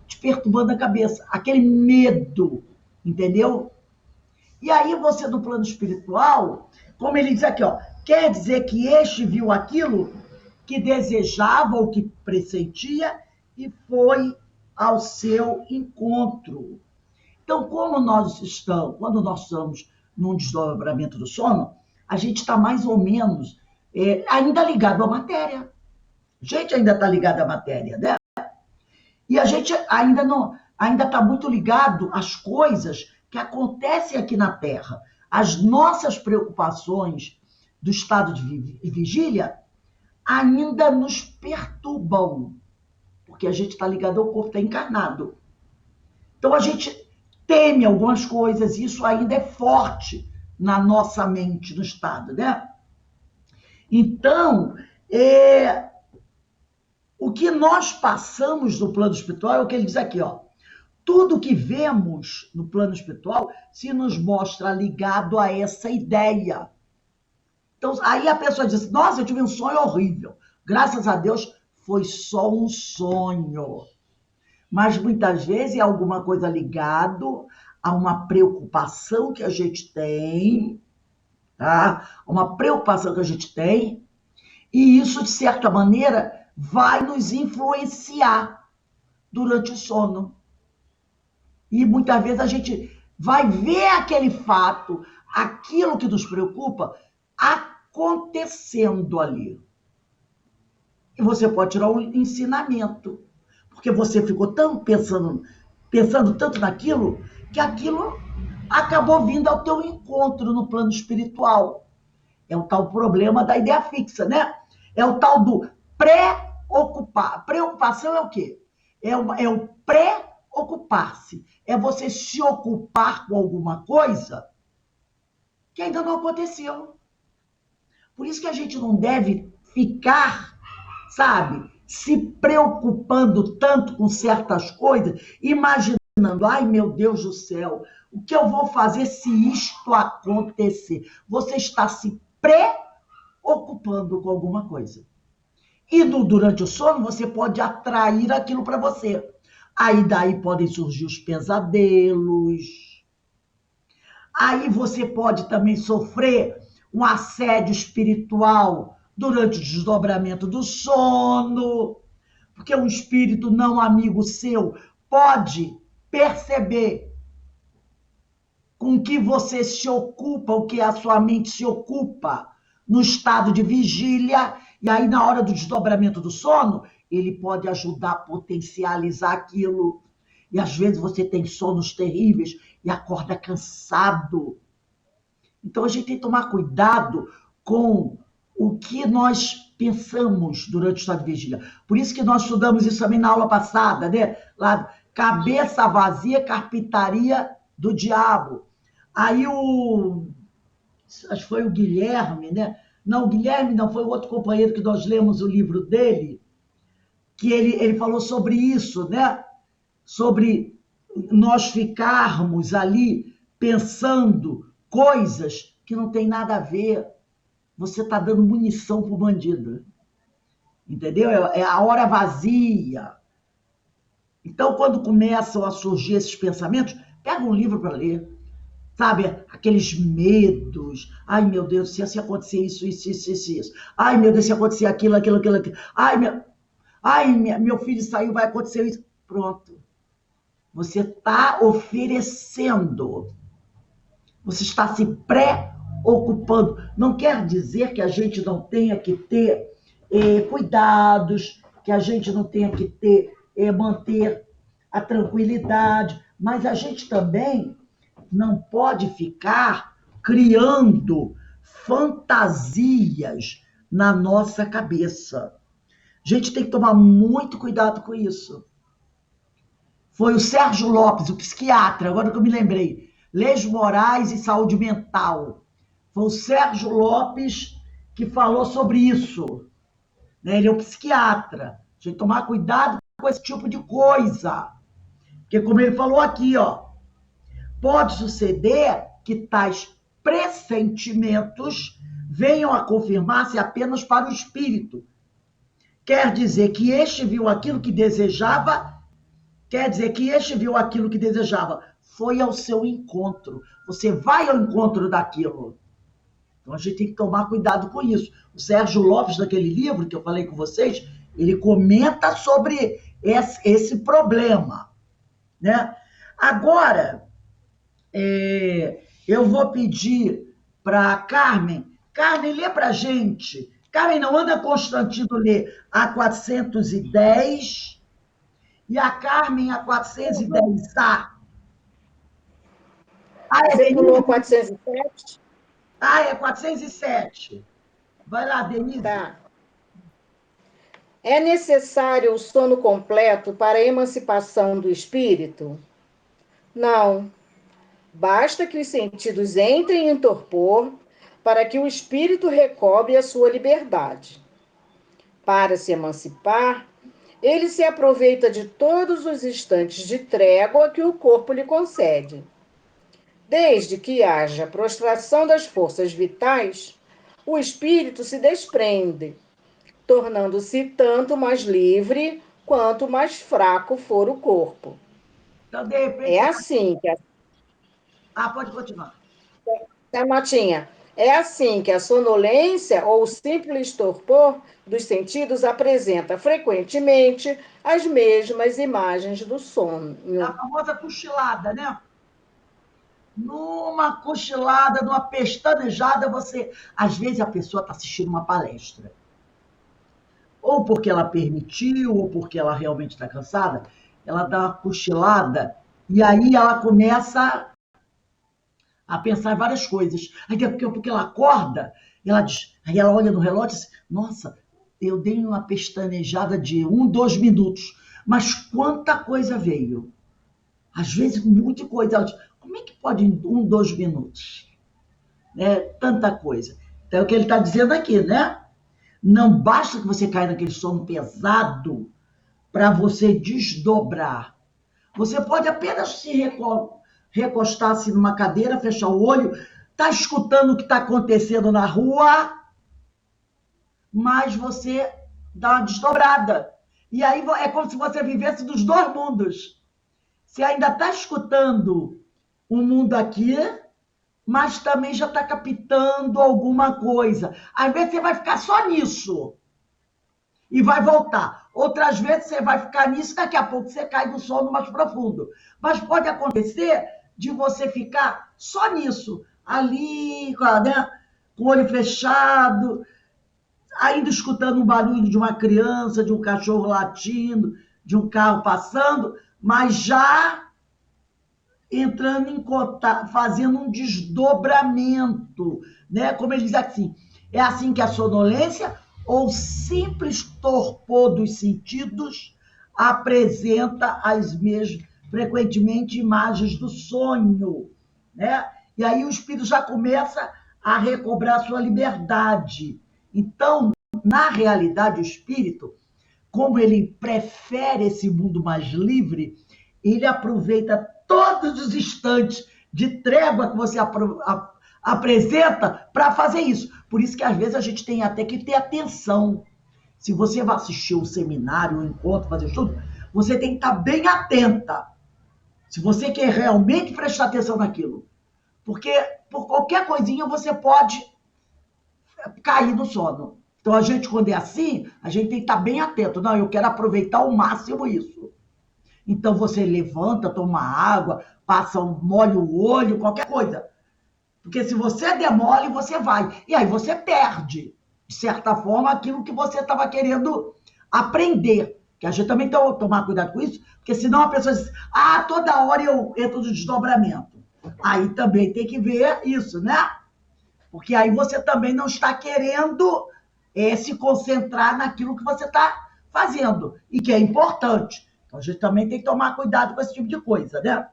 te perturbando a cabeça, aquele medo, entendeu? E aí você, no plano espiritual, como ele diz aqui, quer dizer que este viu aquilo que desejava ou que pressentia e foi ao seu encontro. Então, quando nós estamos num desdobramento do sono, a gente está mais ou menos ainda ligado à matéria. A gente ainda está ligado à matéria, né? E a gente ainda está muito ligado às coisas que acontecem aqui na Terra. As nossas preocupações do estado de vigília ainda nos perturbam, porque a gente está ligado ao corpo, está encarnado. Então, a gente teme algumas coisas, e isso ainda é forte na nossa mente, no estado, né? Então, o que nós passamos no plano espiritual é o que ele diz aqui, tudo que vemos no plano espiritual se nos mostra ligado a essa ideia. Então, aí a pessoa diz, nossa, eu tive um sonho horrível. Graças a Deus, foi só um sonho. Mas muitas vezes é alguma coisa ligado a uma preocupação que a gente tem, tá? Uma preocupação que a gente tem, e isso, de certa maneira, vai nos influenciar durante o sono. E muitas vezes a gente vai ver aquele fato, aquilo que nos preocupa, acontecendo ali. E você pode tirar um ensinamento, porque você ficou tão pensando tanto naquilo, que aquilo acabou vindo ao teu encontro no plano espiritual. É o tal problema da ideia fixa, né? É o tal do preocupar. Preocupação é o quê? É o pré-ocupar. Ocupar-se é você se ocupar com alguma coisa que ainda não aconteceu. Por isso que a gente não deve ficar, sabe, se preocupando tanto com certas coisas, imaginando, ai meu Deus do céu, o que eu vou fazer se isto acontecer? Você está se preocupando com alguma coisa. E durante o sono, você pode atrair aquilo para você. Aí daí podem surgir os pesadelos. Aí você pode também sofrer um assédio espiritual durante o desdobramento do sono, porque um espírito não amigo seu pode perceber com que você se ocupa, o que a sua mente se ocupa no estado de vigília, e aí na hora do desdobramento do sono, ele pode ajudar a potencializar aquilo. E às vezes você tem sonos terríveis e acorda cansado. Então a gente tem que tomar cuidado com o que nós pensamos durante o estado de vigília. Por isso que nós estudamos isso também na aula passada, né? Lá, cabeça vazia, carpintaria do diabo. Aí acho que foi o Guilherme, né? Não, o Guilherme não, foi o outro companheiro que nós lemos o livro dele, que ele falou sobre isso, né? Sobre nós ficarmos ali pensando coisas que não tem nada a ver. Você está dando munição para o bandido. Entendeu? É a hora vazia. Então, quando começam a surgir esses pensamentos, pega um livro para ler. Sabe, aqueles medos. Ai, meu Deus, se acontecer isso. Ai, meu Deus, se acontecer aquilo. Ai, meu filho saiu, vai acontecer isso. Pronto. Você está oferecendo. Você está se preocupando. Não quer dizer que a gente não tenha que ter cuidados, que a gente não tenha que manter a tranquilidade, mas a gente também não pode ficar criando fantasias na nossa cabeça. A gente tem que tomar muito cuidado com isso. Foi o Sérgio Lopes, o psiquiatra, agora que eu me lembrei, Leis Morais e Saúde Mental. Foi o Sérgio Lopes que falou sobre isso. Ele é um psiquiatra. A gente tem que tomar cuidado com esse tipo de coisa. Porque, como ele falou aqui, ó, pode suceder que tais pressentimentos venham a confirmar-se apenas para o espírito. Quer dizer que este viu aquilo que desejava, foi ao seu encontro. Você vai ao encontro daquilo. Então a gente tem que tomar cuidado com isso. O Sérgio Lopes, naquele livro que eu falei com vocês, ele comenta sobre esse problema, né? Agora, eu vou pedir para a Carmen. Carmen, lê para a gente. Carmen, não, Ana Constantino lê a 410 e a Carmen a 410A. Você pulou 407? É 407. Vai lá, Denise. Tá. É necessário o sono completo para a emancipação do espírito? Não. Basta que os sentidos entrem em torpor para que o espírito recobre a sua liberdade. Para se emancipar, ele se aproveita de todos os instantes de trégua que o corpo lhe concede. Desde que haja prostração das forças vitais, o espírito se desprende, tornando-se tanto mais livre quanto mais fraco for o corpo. Então, de repente... É assim que pode continuar. Notinha. É assim que a sonolência ou o simples torpor dos sentidos apresenta frequentemente as mesmas imagens do sono. A famosa cochilada, né? Numa cochilada, numa pestanejada, às vezes a pessoa está assistindo uma palestra. Ou porque ela permitiu, ou porque ela realmente está cansada, ela dá uma cochilada e aí ela começa a pensar em várias coisas. Aí porque ela acorda, aí ela olha no relógio e diz, nossa, eu dei uma pestanejada de 2 minutos, mas quanta coisa veio. Às vezes, muita coisa. Como é que pode em 2 minutos? Né? Tanta coisa. Então, é o que ele está dizendo aqui, né? Não basta que você caia naquele sono pesado para você desdobrar. Você pode apenas se recostar assim numa cadeira, fechar o olho, tá escutando o que está acontecendo na rua, mas você dá uma desdobrada. E aí é como se você vivesse dos 2 mundos. Você ainda está escutando o mundo aqui, mas também já está captando alguma coisa. Às vezes você vai ficar só nisso e vai voltar. Outras vezes você vai ficar nisso e daqui a pouco você cai no sono mais profundo. Mas pode acontecer de você ficar só nisso, ali, né, com o olho fechado, ainda escutando um barulho de uma criança, de um cachorro latindo, de um carro passando, mas já entrando em contato, fazendo um desdobramento, né? Como ele diz assim, é assim que a sonolência ou simples torpor dos sentidos apresenta as mesmas, frequentemente, imagens do sonho, né? E aí o espírito já começa a recobrar sua liberdade. Então, na realidade, o espírito, como ele prefere esse mundo mais livre, ele aproveita todos os instantes de trégua que você apresenta para fazer isso. Por isso que às vezes a gente tem até que ter atenção. Se você vai assistir um seminário, um encontro, fazer estudo, você tem que estar bem atenta. Se você quer realmente prestar atenção naquilo. Porque por qualquer coisinha você pode cair no sono. Então a gente, quando é assim, a gente tem que estar bem atento. Não, eu quero aproveitar ao máximo isso. Então você levanta, toma água, molha o olho, qualquer coisa. Porque se você demole, você vai. E aí você perde, de certa forma, aquilo que você estava querendo aprender. Que a gente também tem que tomar cuidado com isso, porque senão a pessoa diz, toda hora eu entro no desdobramento. Aí também tem que ver isso, né? Porque aí você também não está querendo se concentrar naquilo que você está fazendo, e que é importante. Então, a gente também tem que tomar cuidado com esse tipo de coisa, né?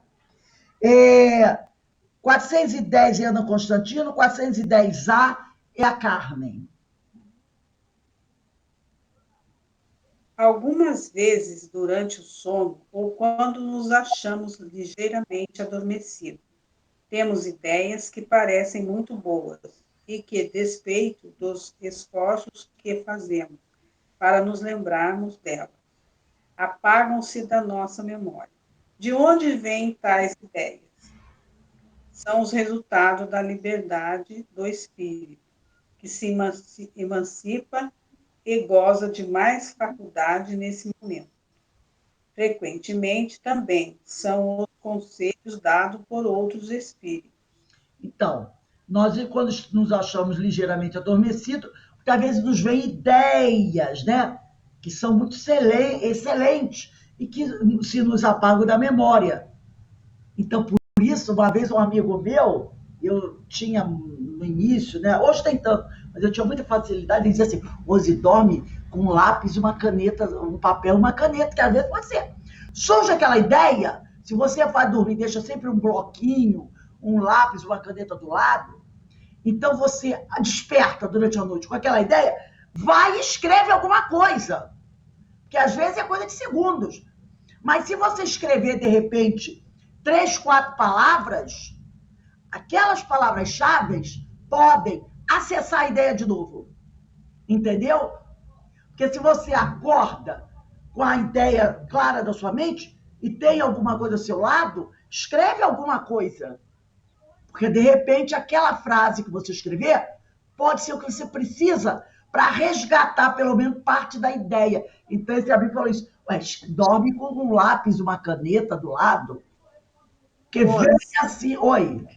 410 é Ana Constantino, 410A é a Carmen. Algumas vezes durante o sono ou quando nos achamos ligeiramente adormecidos, temos ideias que parecem muito boas e que, despeito dos esforços que fazemos para nos lembrarmos delas, apagam-se da nossa memória. De onde vêm tais ideias? São os resultados da liberdade do espírito, que se emancipa e goza de mais faculdade nesse momento. Frequentemente, também são os conselhos dados por outros espíritos. Então, nós, quando nos achamos ligeiramente adormecidos, às vezes nos vêm ideias, né? Que são muito excelentes e que se nos apagam da memória. Então, por isso, uma vez um amigo meu, eu tinha no início, né? Hoje tem tanto, mas eu tinha muita facilidade em dizer assim, Rose dorme com um lápis, uma caneta, um papel, uma caneta, que às vezes pode ser. Surge aquela ideia, se você vai dormir, deixa sempre um bloquinho, um lápis, uma caneta do lado, então você desperta durante a noite com aquela ideia, vai e escreve alguma coisa, que às vezes é coisa de segundos. Mas se você escrever, de repente, 3, 4 palavras, aquelas palavras-chave podem acessar a ideia de novo. Entendeu? Porque se você acorda com a ideia clara da sua mente e tem alguma coisa ao seu lado, escreve alguma coisa. Porque, de repente, aquela frase que você escrever pode ser o que você precisa para resgatar, pelo menos, parte da ideia. Então, esse amigo falou isso. Dorme com um lápis, uma caneta do lado. Porque vem assim... Oi.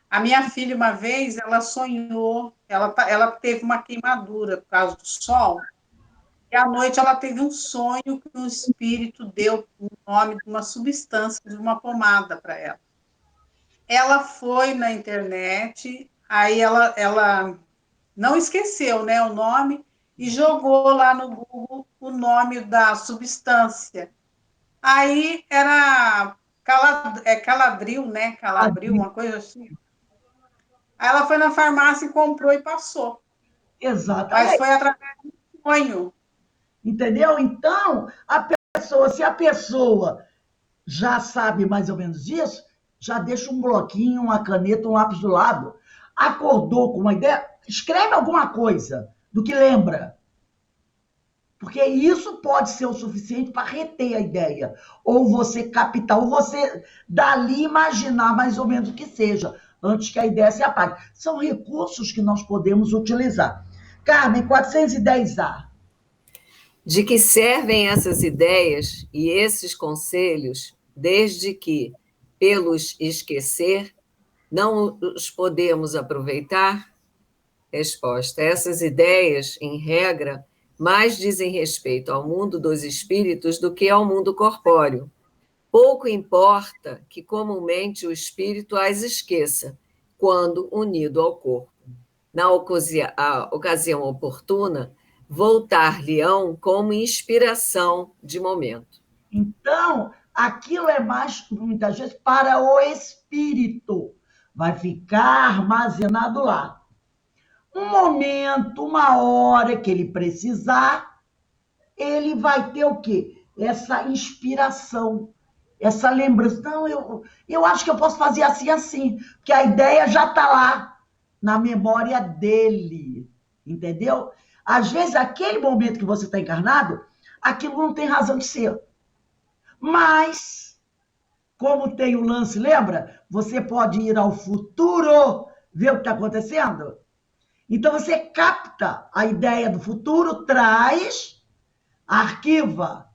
A minha filha, uma vez, ela sonhou, ela teve uma queimadura por causa do sol, e à noite ela teve um sonho que um espírito deu o nome de uma substância, de uma pomada para ela. Ela foi na internet, aí ela não esqueceu, né, o nome, e jogou lá no Google o nome da substância. Aí era Caladril, né? Calabril, uma coisa assim. Aí ela foi na farmácia e comprou e passou. Mas Exatamente. foi através do sonho. Entendeu? Então, se a pessoa já sabe mais ou menos isso, já deixa um bloquinho, uma caneta, um lápis do lado. Acordou com uma ideia, escreve alguma coisa do que lembra. Porque isso pode ser o suficiente para reter a ideia. Ou você captar, ou você dali imaginar mais ou menos o que seja, antes que a ideia se apague. São recursos que nós podemos utilizar. Carmen, 410A. De que servem essas ideias e esses conselhos, desde que, pelos esquecer, não os podemos aproveitar? Resposta: essas ideias, em regra, mais dizem respeito ao mundo dos espíritos do que ao mundo corpóreo. Pouco importa que comumente o espírito as esqueça, quando unido ao corpo. Na ocasião oportuna, voltar-lhe-ão como inspiração de momento. Então, aquilo é mais, muitas vezes, para o espírito. Vai ficar armazenado lá. Um momento, uma hora que ele precisar, ele vai ter o quê? Essa inspiração, essa lembrança. Não, eu acho que eu posso fazer assim, assim, porque a ideia já está lá, na memória dele, entendeu? Às vezes, aquele momento que você está encarnado, aquilo não tem razão de ser. Mas, como tem o lance, lembra? Você pode ir ao futuro, ver o que está acontecendo. Então, você capta a ideia do futuro, traz, arquiva.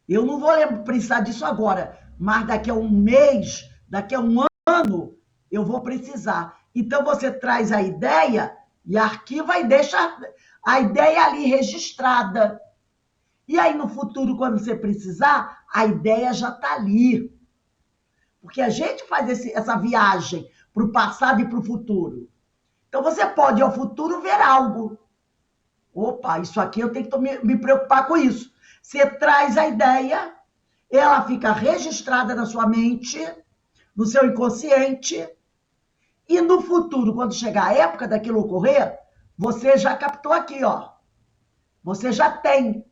Eu não vou precisar disso agora, mas daqui a um mês, daqui a um ano, eu vou precisar. Então, você traz a ideia e arquiva e deixa a ideia ali registrada. E aí, no futuro, quando você precisar, a ideia já está ali. Porque a gente faz essa viagem para o passado e para o futuro. Então, você pode ir ao futuro ver algo. Opa, isso aqui eu tenho que me preocupar com isso. Você traz a ideia, ela fica registrada na sua mente, no seu inconsciente, e no futuro, quando chegar a época daquilo ocorrer, você já captou aqui, ó. Você já tem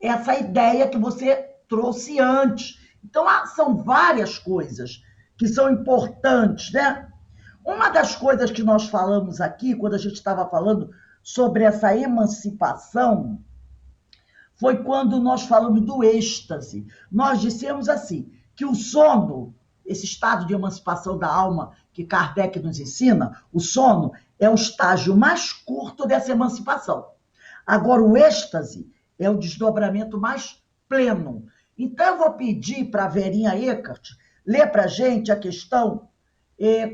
essa ideia que você trouxe antes. Então, são várias coisas que são importantes, né? Uma das coisas que nós falamos aqui, quando a gente estava falando sobre essa emancipação, foi quando nós falamos do êxtase. Nós dissemos assim, que o sono, esse estado de emancipação da alma que Kardec nos ensina, o sono é o estágio mais curto dessa emancipação. Agora, o êxtase é o desdobramento mais pleno. Então, eu vou pedir para a Verinha Eckert ler para a gente a questão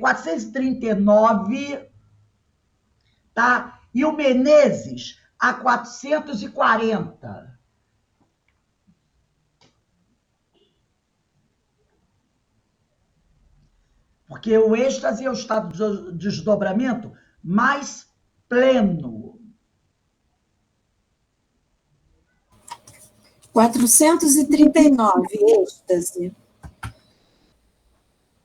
439, tá? E o Menezes, a 440. Porque o êxtase é o estado de desdobramento mais pleno. 439, êxtase.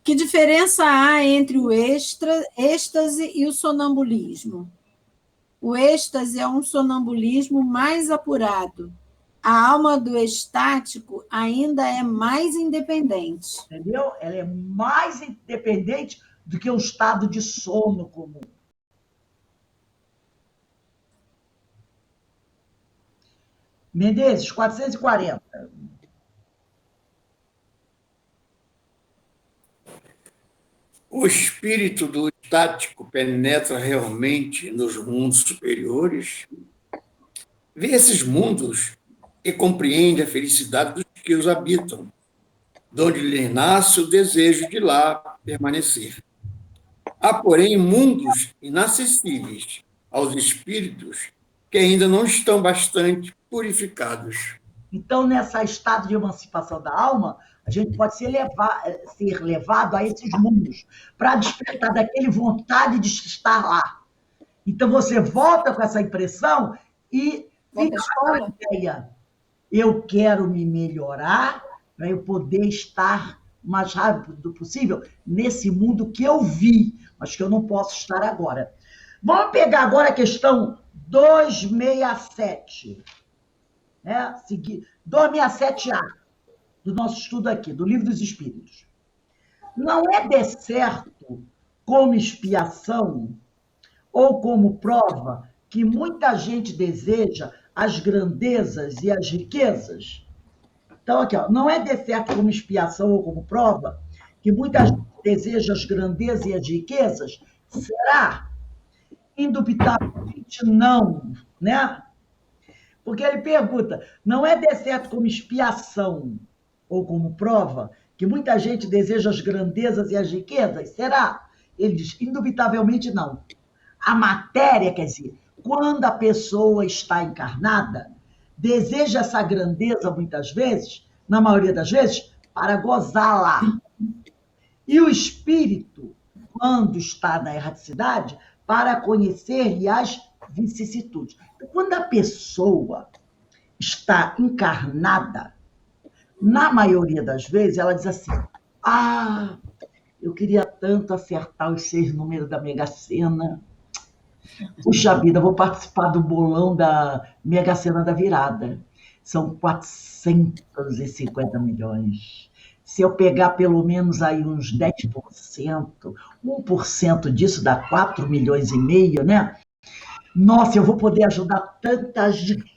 Que diferença há entre o êxtase e o sonambulismo? O êxtase é um sonambulismo mais apurado. A alma do estático ainda é mais independente. Entendeu? Ela é mais independente do que o estado de sono comum. Menezes, 440. O espírito do estático penetra realmente nos mundos superiores, vê esses mundos e compreende a felicidade dos que os habitam, de onde lhe nasce o desejo de lá permanecer. Há, porém, mundos inacessíveis aos espíritos que ainda não estão bastante purificados. Então, nesse estado de emancipação da alma, a gente pode ser levado a esses mundos para despertar daquele vontade de estar lá. Então, você volta com essa impressão e fica com a ideia. Eu quero me melhorar, para eu poder estar o mais rápido possível nesse mundo que eu vi, mas que eu não posso estar agora. Vamos pegar agora a questão 267, né? 267A, do nosso estudo aqui, do Livro dos Espíritos. Não é de certo como expiação ou como prova que muita gente deseja as grandezas e as riquezas? Então, aqui, ó, não é de certo como expiação ou como prova que muita gente deseja as grandezas e as riquezas? Será? Indubitavelmente não, né? Porque ele pergunta, não é de certo como expiação ou como prova que muita gente deseja as grandezas e as riquezas? Será? Ele diz, indubitavelmente não. A matéria, quer dizer, quando a pessoa está encarnada, deseja essa grandeza muitas vezes, na maioria das vezes, para gozá-la. E o espírito, quando está na erraticidade, para conhecer-lhe as vicissitudes. Então, quando a pessoa está encarnada, na maioria das vezes, ela diz assim, eu queria tanto acertar os 6 números da Mega Sena. Puxa vida, vou participar do bolão da Mega Sena da virada. São 450 milhões. Se eu pegar pelo menos aí uns 10%, 1% disso dá 4 milhões e meio, né? Nossa, eu vou poder ajudar tanta gente.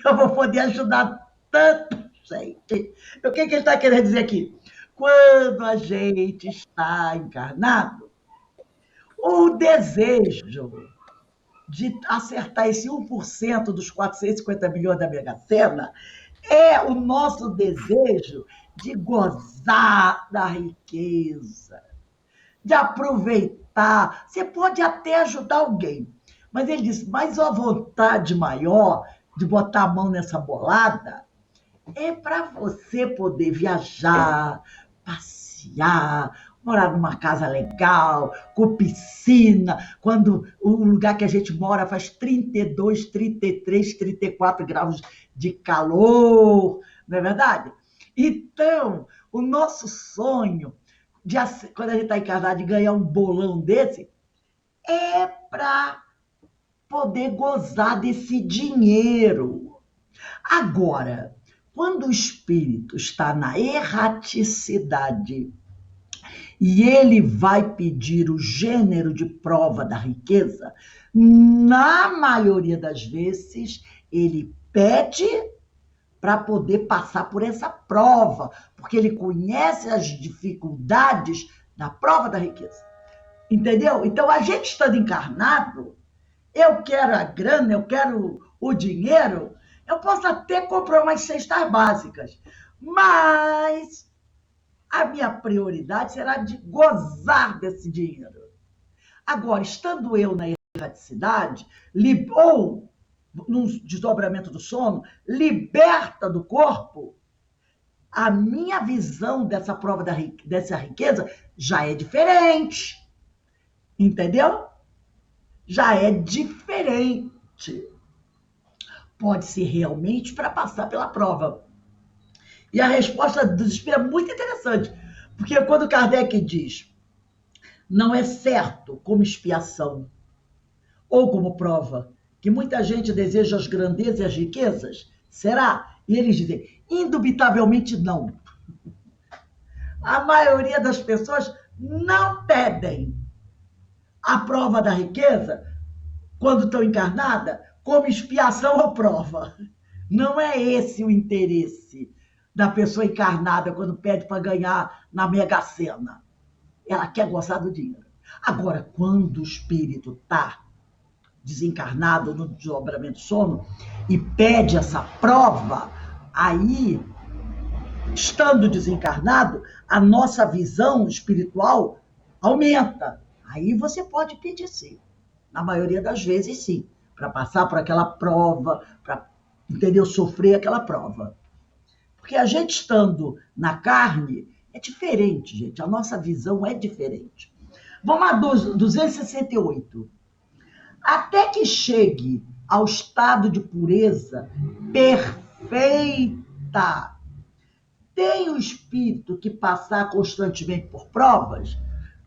Eu vou poder ajudar tanta gente. O que ele está querendo dizer aqui? Quando a gente está encarnado, o desejo de acertar esse 1% dos 450 milhões da Mega Sena é o nosso desejo de gozar da riqueza, de aproveitar. Você pode até ajudar alguém, mas ele diz, mas a vontade maior de botar a mão nessa bolada é para você poder viajar, passear, morar numa casa legal, com piscina, quando o lugar que a gente mora faz 32, 33, 34 graus de calor, não é verdade? Então, o nosso sonho, quando a gente está encarnado, de ganhar um bolão desse, é para poder gozar desse dinheiro. Agora, quando o espírito está na erraticidade e ele vai pedir o gênero de prova da riqueza, na maioria das vezes ele pede para poder passar por essa prova, porque ele conhece as dificuldades da prova da riqueza. Entendeu? Então, a gente estando encarnado, eu quero a grana, eu quero o dinheiro, eu posso até comprar umas cestas básicas, mas a minha prioridade será de gozar desse dinheiro. Agora, estando eu na erraticidade, ou num desdobramento do sono, liberta do corpo, a minha visão dessa prova dessa riqueza já é diferente. Entendeu? Já é diferente. Pode ser realmente para passar pela prova. E a resposta do Espírito é muito interessante, porque quando Kardec diz, não é certo como expiação ou como prova, que muita gente deseja as grandezas e as riquezas, será? E eles dizem, indubitavelmente não. A maioria das pessoas não pedem a prova da riqueza, quando estão encarnadas, como expiação ou prova. Não é esse o interesse da pessoa encarnada quando pede para ganhar na Mega Sena. Ela quer gozar do dinheiro. Agora, quando o espírito está desencarnado no desdobramento do sono e pede essa prova, aí, estando desencarnado, a nossa visão espiritual aumenta. Aí você pode pedir sim. Na maioria das vezes, sim. Para passar por aquela prova, para, entendeu? Sofrer aquela prova. Porque a gente estando na carne é diferente, gente. A nossa visão é diferente. Vamos a 268. Até que chegue ao estado de pureza perfeita, tem o espírito que passar constantemente por provas?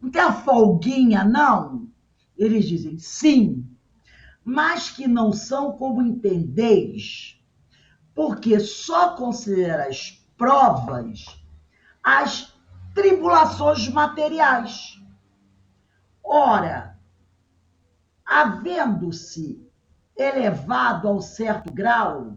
Não tem a folguinha, não? Eles dizem sim, mas que não são como entendeis, porque só considerais provas as tribulações materiais. Ora, havendo-se elevado a um certo grau,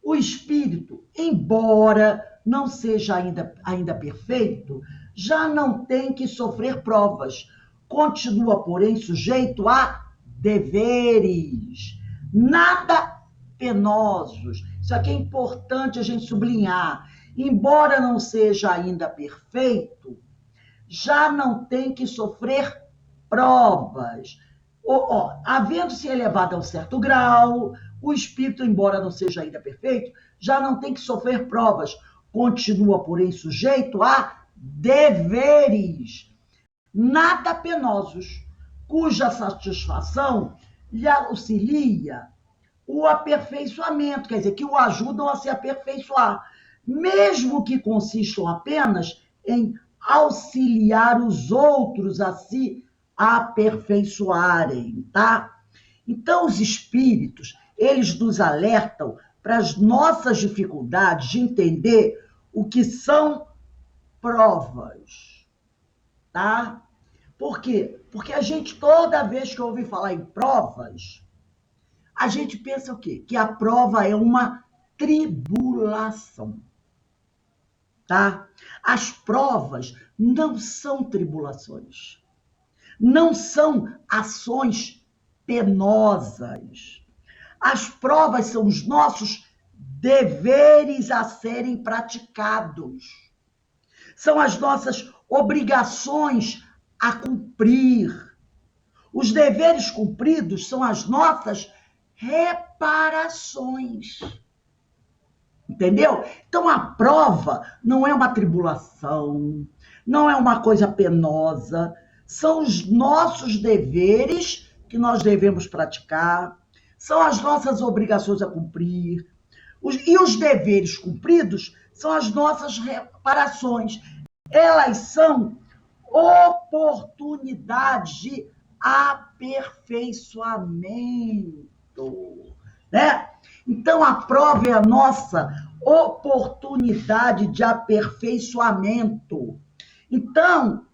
o espírito, embora não seja ainda perfeito, já não tem que sofrer provas. Continua, porém, sujeito a deveres, nada penosos. Isso aqui é importante a gente sublinhar. Embora não seja ainda perfeito, já não tem que sofrer provas. Havendo-se elevado a um certo grau, o espírito, embora não seja ainda perfeito, já não tem que sofrer provas. Continua, porém, sujeito a deveres, nada penosos, cuja satisfação lhe auxilia o aperfeiçoamento, quer dizer, que o ajudam a se aperfeiçoar, mesmo que consistam apenas em auxiliar os outros a se aperfeiçoarem, tá? Então, os espíritos, eles nos alertam para as nossas dificuldades de entender o que são provas, tá? Por quê? Porque a gente, toda vez que ouve falar em provas, a gente pensa o quê? Que a prova é uma tribulação, tá? As provas não são tribulações, não são ações penosas. As provas são os nossos deveres a serem praticados. São as nossas obrigações a cumprir. Os deveres cumpridos são as nossas reparações. Entendeu? Então, a prova não é uma tribulação, não é uma coisa penosa, são os nossos deveres que nós devemos praticar, são as nossas obrigações a cumprir, e os deveres cumpridos são as nossas reparações. Elas são oportunidades de aperfeiçoamento, né? Então, a prova é a nossa oportunidade de aperfeiçoamento. Então,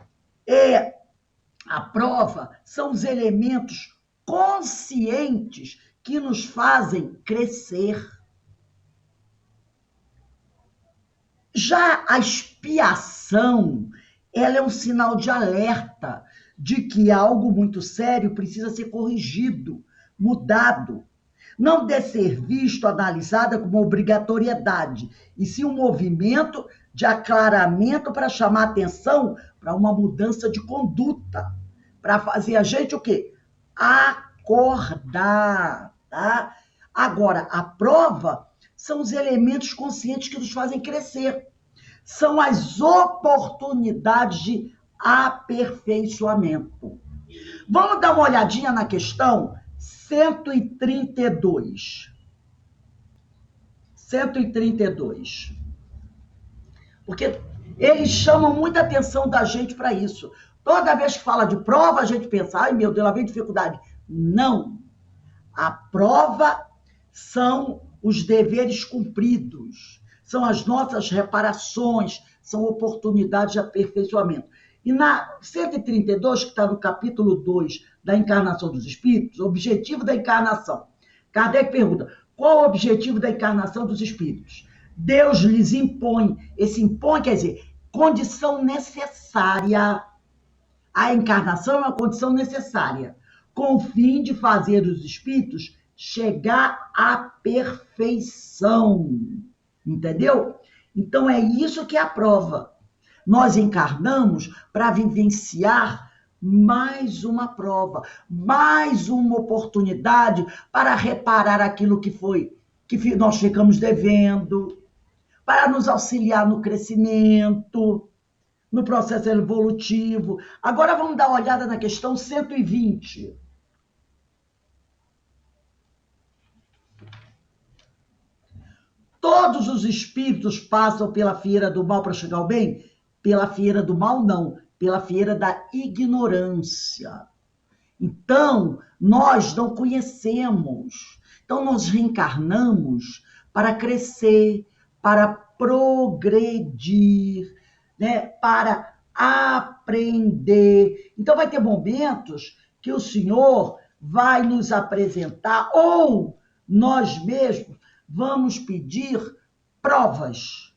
a prova são os elementos conscientes que nos fazem crescer. Já a expiação, ela é um sinal de alerta de que algo muito sério precisa ser corrigido, mudado. Não deve ser visto, analisada como obrigatoriedade, e sim um movimento de aclaramento para chamar atenção para uma mudança de conduta, para fazer a gente o quê? Acordar, tá? Agora, a prova são os elementos conscientes que nos fazem crescer. São as oportunidades de aperfeiçoamento. Vamos dar uma olhadinha na questão 132. 132. Porque eles chamam muita atenção da gente para isso. Toda vez que fala de prova, a gente pensa, ai meu Deus, lá vem dificuldade. Não. A prova são os deveres cumpridos, são as nossas reparações, são oportunidades de aperfeiçoamento. E na 132, que está no capítulo 2 da encarnação dos espíritos, o objetivo da encarnação. Kardec pergunta, qual o objetivo da encarnação dos espíritos? Deus lhes impõe, esse impõe quer dizer, condição necessária. A encarnação é uma condição necessária, com o fim de fazer os espíritos chegar à perfeição. Entendeu? Então é isso que é a prova. Nós encarnamos para vivenciar mais uma prova, mais uma oportunidade para reparar aquilo que nós ficamos devendo, para nos auxiliar no crescimento, no processo evolutivo. Agora vamos dar uma olhada na questão 120. todos os espíritos passam pela fieira do mal para chegar ao bem? Pela fieira do mal, não. Pela fieira da ignorância. Então, nós não conhecemos. Então, nós reencarnamos para crescer, para progredir, né? Para aprender. Então, vai ter momentos que o Senhor vai nos apresentar, ou nós mesmos vamos pedir provas.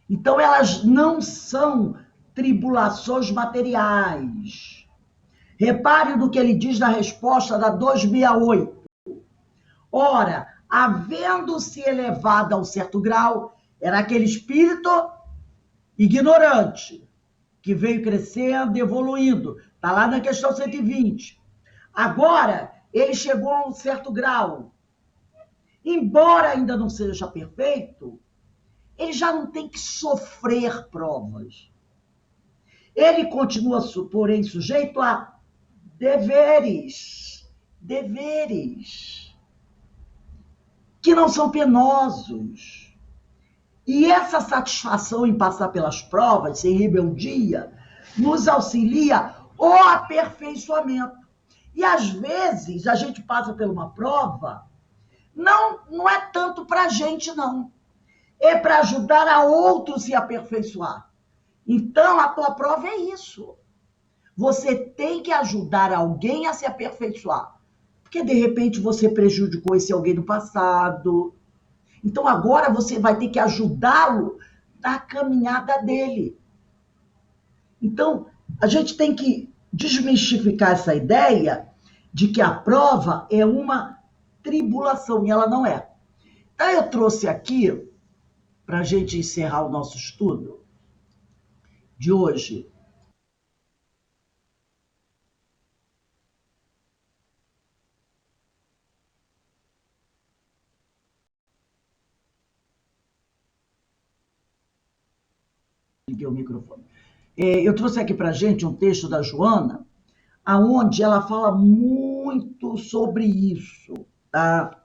Então, elas não são tribulações materiais. Repare no que ele diz na resposta da 268. Ora, havendo-se elevado a um certo grau, era aquele espírito ignorante, que veio crescendo, evoluindo. Está lá na questão 120. Agora, ele chegou a um certo grau. Embora ainda não seja perfeito, ele já não tem que sofrer provas. Ele continua, porém, sujeito a deveres que não são penosos. E essa satisfação em passar pelas provas, sem rebeldia, nos auxilia o aperfeiçoamento. E às vezes a gente passa por uma prova, não é tanto para a gente, não. É para ajudar a outro se aperfeiçoar. Então, a tua prova é isso. Você tem que ajudar alguém a se aperfeiçoar. Porque, de repente, você prejudicou esse alguém no passado. Então, agora você vai ter que ajudá-lo na caminhada dele. Então, a gente tem que desmistificar essa ideia de que a prova é uma tribulação, e ela não é. Então, eu trouxe aqui, para a gente encerrar o nosso estudo de hoje, liguei o microfone. Eu trouxe aqui para a gente um texto da Joana, aonde ela fala muito sobre isso, tá?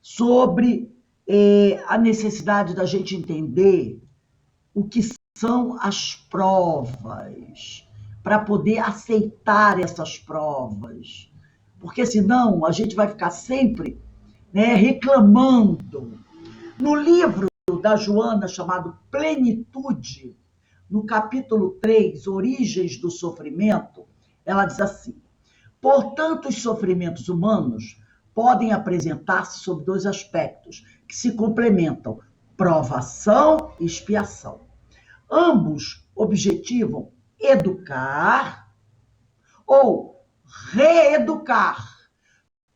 Sobre a necessidade da gente entender o que são as provas, para poder aceitar essas provas. Porque senão a gente vai ficar sempre, né, reclamando. No livro da Joana, chamado Plenitude, no capítulo 3, Origens do Sofrimento, ela diz assim: portanto, os sofrimentos humanos podem apresentar-se sob dois aspectos que se complementam: provação e expiação. Ambos objetivam educar ou reeducar,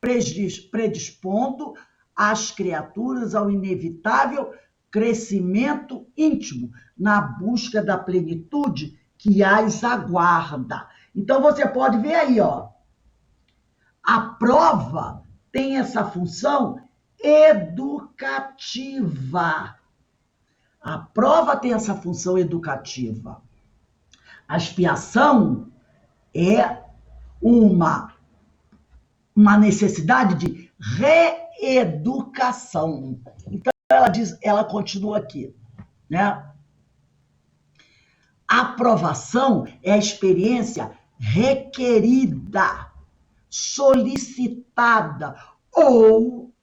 predispondo as criaturas ao inevitável crescimento íntimo na busca da plenitude que as aguarda. Então, você pode ver aí, ó, a prova tem essa função educativa. A prova tem essa função educativa. A expiação é uma necessidade de reeducação. Então, ela continua aqui, né? A aprovação é a experiência requerida, solicitada ou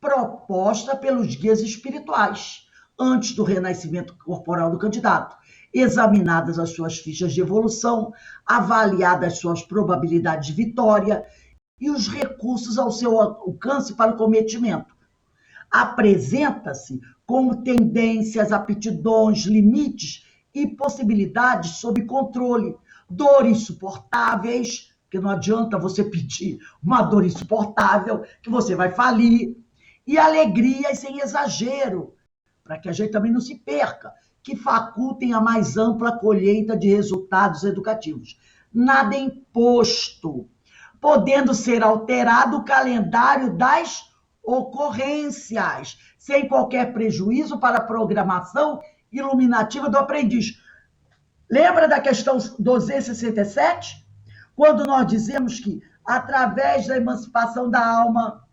proposta pelos guias espirituais antes do renascimento corporal do candidato, examinadas as suas fichas de evolução, avaliadas as suas probabilidades de vitória e os recursos ao seu alcance para o cometimento. Apresenta-se como tendências, aptidões, limites e possibilidades sob controle, dores insuportáveis, porque não adianta você pedir uma dor insuportável, que você vai falir, e alegrias sem exagero, para que a gente também não se perca, que facultem a mais ampla colheita de resultados educativos. Nada imposto, podendo ser alterado o calendário das ocorrências, sem qualquer prejuízo para a programação iluminativa do aprendiz. Lembra da questão 267? Quando nós dizemos que, através da emancipação da alma,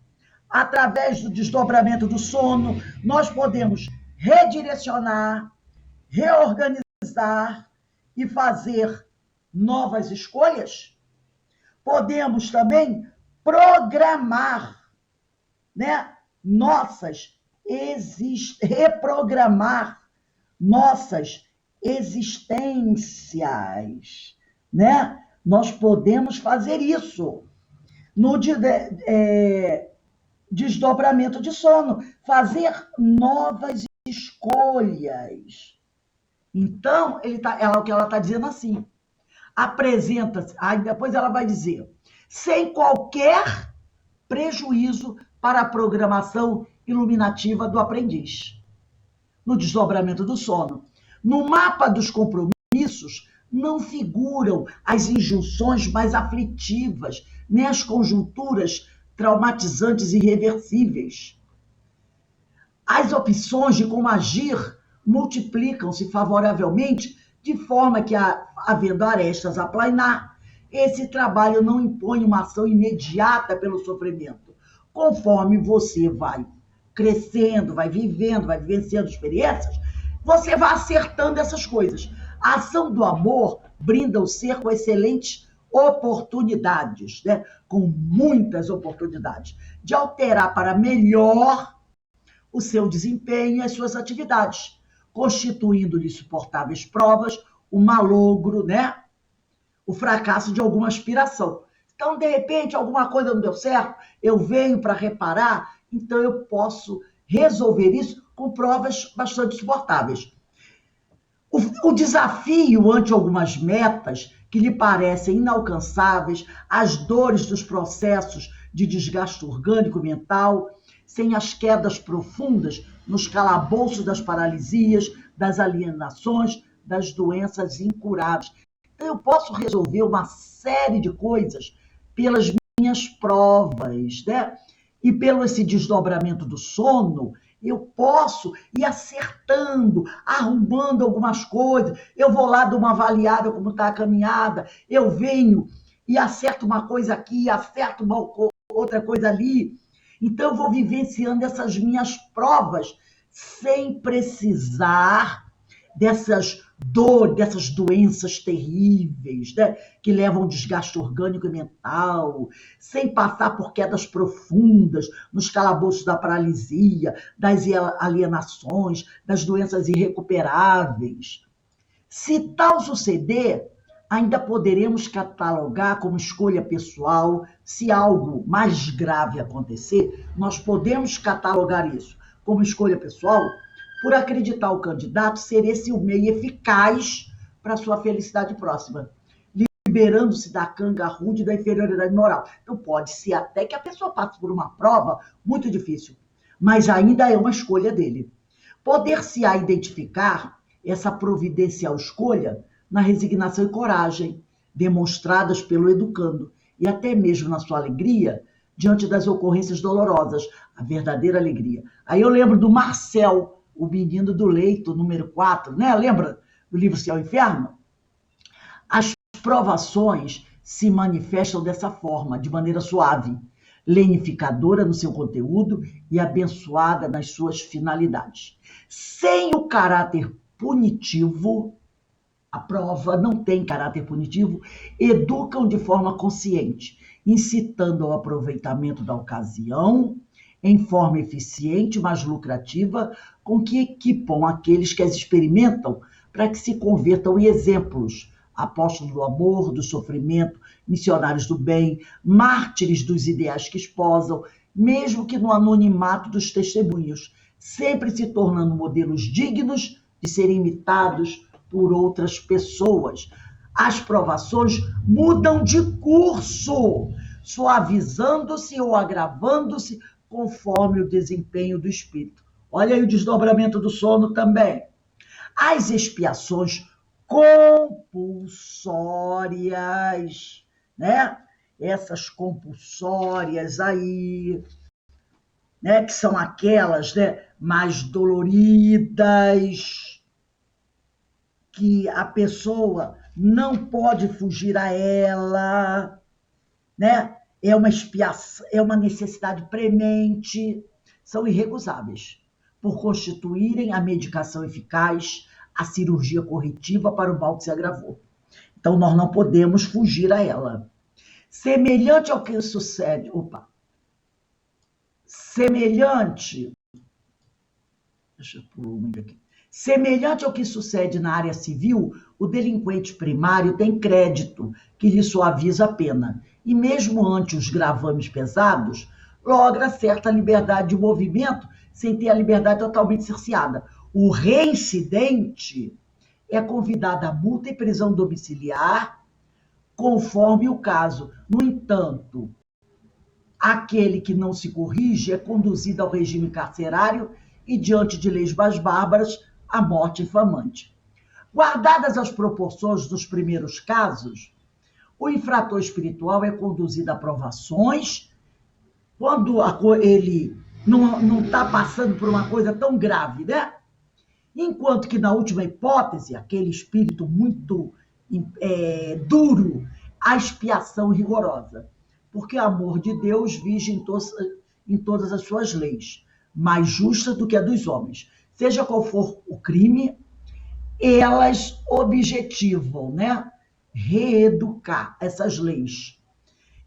através do desdobramento do sono, nós podemos redirecionar, reorganizar e fazer novas escolhas. Podemos também programar, né, reprogramar nossas existências, né? Nós podemos fazer isso no desdobramento de sono, fazer novas escolhas. Então, o que ela está dizendo assim, apresenta-se, aí depois ela vai dizer, sem qualquer prejuízo para a programação iluminativa do aprendiz. No desdobramento do sono. No mapa dos compromissos, não figuram as injunções mais aflitivas, nem as conjunturas traumatizantes e irreversíveis. As opções de como agir multiplicam-se favoravelmente, de forma que, havendo arestas a planar, esse trabalho não impõe uma ação imediata pelo sofrimento. Conforme você vai crescendo, vai vivendo, vai vivenciando experiências, você vai acertando essas coisas. A ação do amor brinda o ser com excelentes oportunidades, né? Com muitas oportunidades, de alterar para melhor o seu desempenho e as suas atividades, constituindo-lhe suportáveis provas o malogro, né? O fracasso de alguma aspiração. Então, de repente, alguma coisa não deu certo, eu venho para reparar, então eu posso resolver isso com provas bastante suportáveis. O desafio ante algumas metas que lhe parecem inalcançáveis, as dores dos processos de desgaste orgânico e mental, sem as quedas profundas nos calabouços das paralisias, das alienações, das doenças incuráveis. Então, eu posso resolver uma série de coisas pelas minhas provas, né? E pelo esse desdobramento do sono, eu posso ir acertando, arrumando algumas coisas. Eu vou lá dar uma avaliada como está a caminhada, eu venho e acerto uma coisa aqui, acerto uma outra coisa ali. Então, eu vou vivenciando essas minhas provas sem precisar dessas doenças terríveis, né, que levam desgaste orgânico e mental, sem passar por quedas profundas nos calabouços da paralisia, das alienações, das doenças irrecuperáveis. Se tal suceder, ainda poderemos catalogar como escolha pessoal. Se algo mais grave acontecer, nós podemos catalogar isso como escolha pessoal, por acreditar o candidato ser esse o meio eficaz para a sua felicidade próxima, liberando-se da canga rude da inferioridade moral. Então, pode ser até que a pessoa passe por uma prova muito difícil, mas ainda é uma escolha dele. Poder-se-á identificar essa providencial escolha na resignação e coragem demonstradas pelo educando, e até mesmo na sua alegria diante das ocorrências dolorosas, a verdadeira alegria. Aí eu lembro do Marcel, o menino do leito, número 4, né? Lembra do livro Céu e Inferno? As provações se manifestam dessa forma, de maneira suave, lenificadora no seu conteúdo e abençoada nas suas finalidades. Sem o caráter punitivo, a prova não tem caráter punitivo, educam de forma consciente, incitando ao aproveitamento da ocasião, em forma eficiente, mas lucrativa, com que equipam aqueles que as experimentam para que se convertam em exemplos, apóstolos do amor, do sofrimento, missionários do bem, mártires dos ideais que esposam, mesmo que no anonimato dos testemunhos, sempre se tornando modelos dignos de serem imitados por outras pessoas. As provações mudam de curso, suavizando-se ou agravando-se conforme o desempenho do espírito. Olha aí o desdobramento do sono também. As expiações compulsórias, né? Essas compulsórias aí, né? Que são aquelas, né, mais doloridas, que a pessoa não pode fugir a ela, né? é uma expiação, é uma necessidade premente, são irrecusáveis, por constituírem a medicação eficaz, a cirurgia corretiva para o mal que se agravou. Então, nós não podemos fugir a ela. Semelhante ao que sucede... Semelhante ao que sucede na área civil, o delinquente primário tem crédito, que lhe suaviza a pena, e mesmo ante os gravames pesados, logra certa liberdade de movimento, sem ter a liberdade totalmente cerceada. O reincidente é convidado a multa e prisão domiciliar, conforme o caso. No entanto, aquele que não se corrige é conduzido ao regime carcerário e, diante de leis mais bárbaras, à morte infamante. Guardadas as proporções dos primeiros casos, o infrator espiritual é conduzido a provações quando ele não está passando por uma coisa tão grave, né? Enquanto que, na última hipótese, aquele espírito muito duro, a expiação rigorosa, porque o amor de Deus vige em todas as suas leis, mais justa do que a dos homens. Seja qual for o crime, elas objetivam, né, reeducar essas leis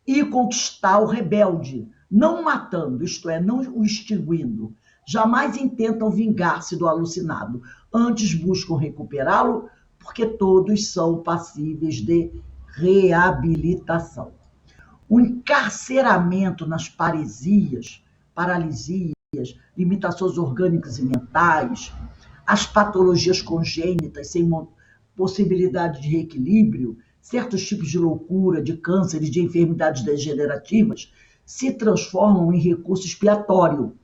e conquistar o rebelde, não matando, isto é, não o extinguindo. Jamais intentam vingar-se do alucinado, antes buscam recuperá-lo, porque todos são passíveis de reabilitação. O encarceramento nas paralisias, limitações orgânicas e mentais, as patologias congênitas sem possibilidade de reequilíbrio, certos tipos de loucura, de câncer e de enfermidades degenerativas, se transformam em recurso expiatório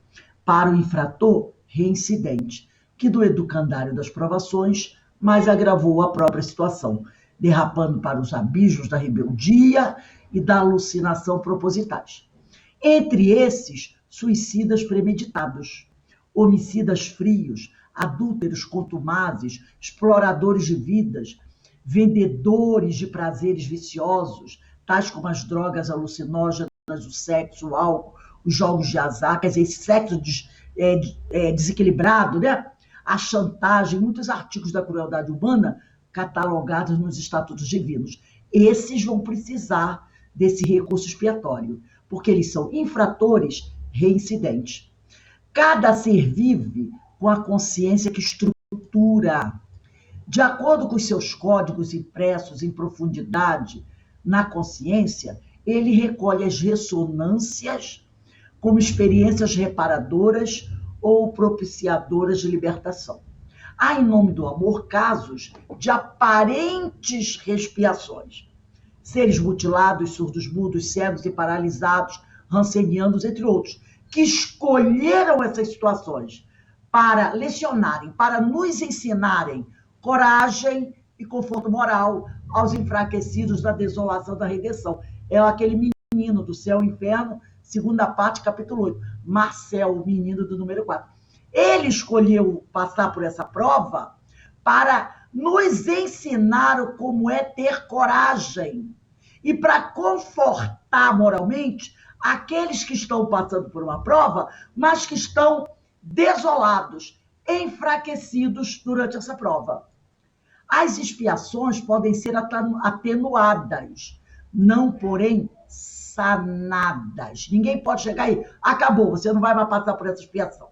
para o infrator reincidente, que do educandário das provações mais agravou a própria situação, derrapando para os abismos da rebeldia e da alucinação propositais. Entre esses, suicidas premeditados, homicidas frios, adúlteros contumazes, exploradores de vidas, vendedores de prazeres viciosos, tais como as drogas alucinógenas, o sexo, o álcool, os jogos de azar, quer dizer, esse sexo desequilibrado, né? A chantagem, muitos artigos da crueldade humana catalogados nos estatutos divinos. Esses vão precisar desse recurso expiatório, porque eles são infratores reincidentes. Cada ser vive com a consciência que estrutura. De acordo com os seus códigos impressos em profundidade na consciência, ele recolhe as ressonâncias como experiências reparadoras ou propiciadoras de libertação. Há, em nome do amor, casos de aparentes expiações. Seres mutilados, surdos, mudos, cegos e paralisados, rancenianos, entre outros, que escolheram essas situações para lecionarem, para nos ensinarem coragem e conforto moral aos enfraquecidos da desolação da redenção. É aquele menino do céu e inferno, segunda parte, capítulo 8. Marcel, o menino do número 4. Ele escolheu passar por essa prova para nos ensinar como é ter coragem e para confortar moralmente aqueles que estão passando por uma prova, mas que estão desolados, enfraquecidos durante essa prova. As expiações podem ser atenuadas, não, porém, sanadas. Ninguém pode chegar aí, acabou, você não vai mais passar por essa expiação.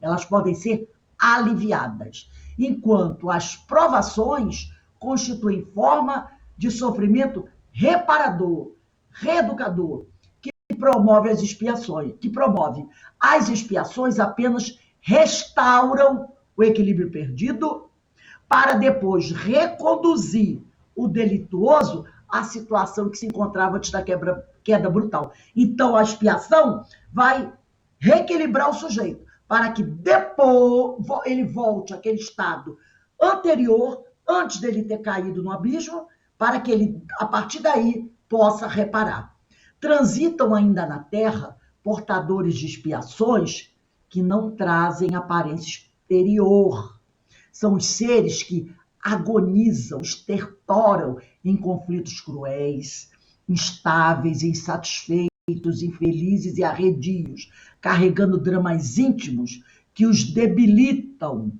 Elas podem ser aliviadas, enquanto as provações constituem forma de sofrimento reparador, reeducador, que promove as expiações apenas restauram o equilíbrio perdido para depois reconduzir o delituoso à situação que se encontrava antes da queda brutal. Então, a expiação vai reequilibrar o sujeito para que depois ele volte àquele estado anterior, antes dele ter caído no abismo, para que ele, a partir daí, possa reparar. Transitam ainda na Terra portadores de expiações que não trazem aparência exterior. São os seres que agonizam, estertoram em conflitos cruéis, instáveis e insatisfeitos, infelizes e arredios, carregando dramas íntimos que os debilitam,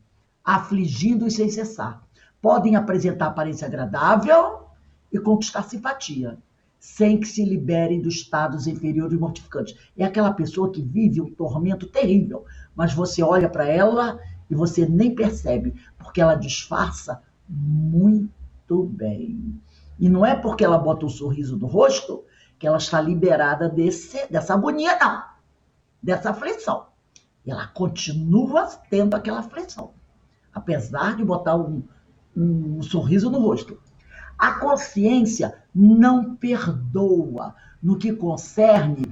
afligindo-os sem cessar. Podem apresentar aparência agradável e conquistar simpatia, sem que se liberem dos estados inferiores mortificantes. É aquela pessoa que vive um tormento terrível, mas você olha para ela e você nem percebe, porque ela disfarça muito bem. E não é porque ela bota um sorriso no rosto que ela está liberada dessa agonia, não. Dessa aflição. E ela continua tendo aquela aflição, apesar de botar um sorriso no rosto. A consciência não perdoa no que concerne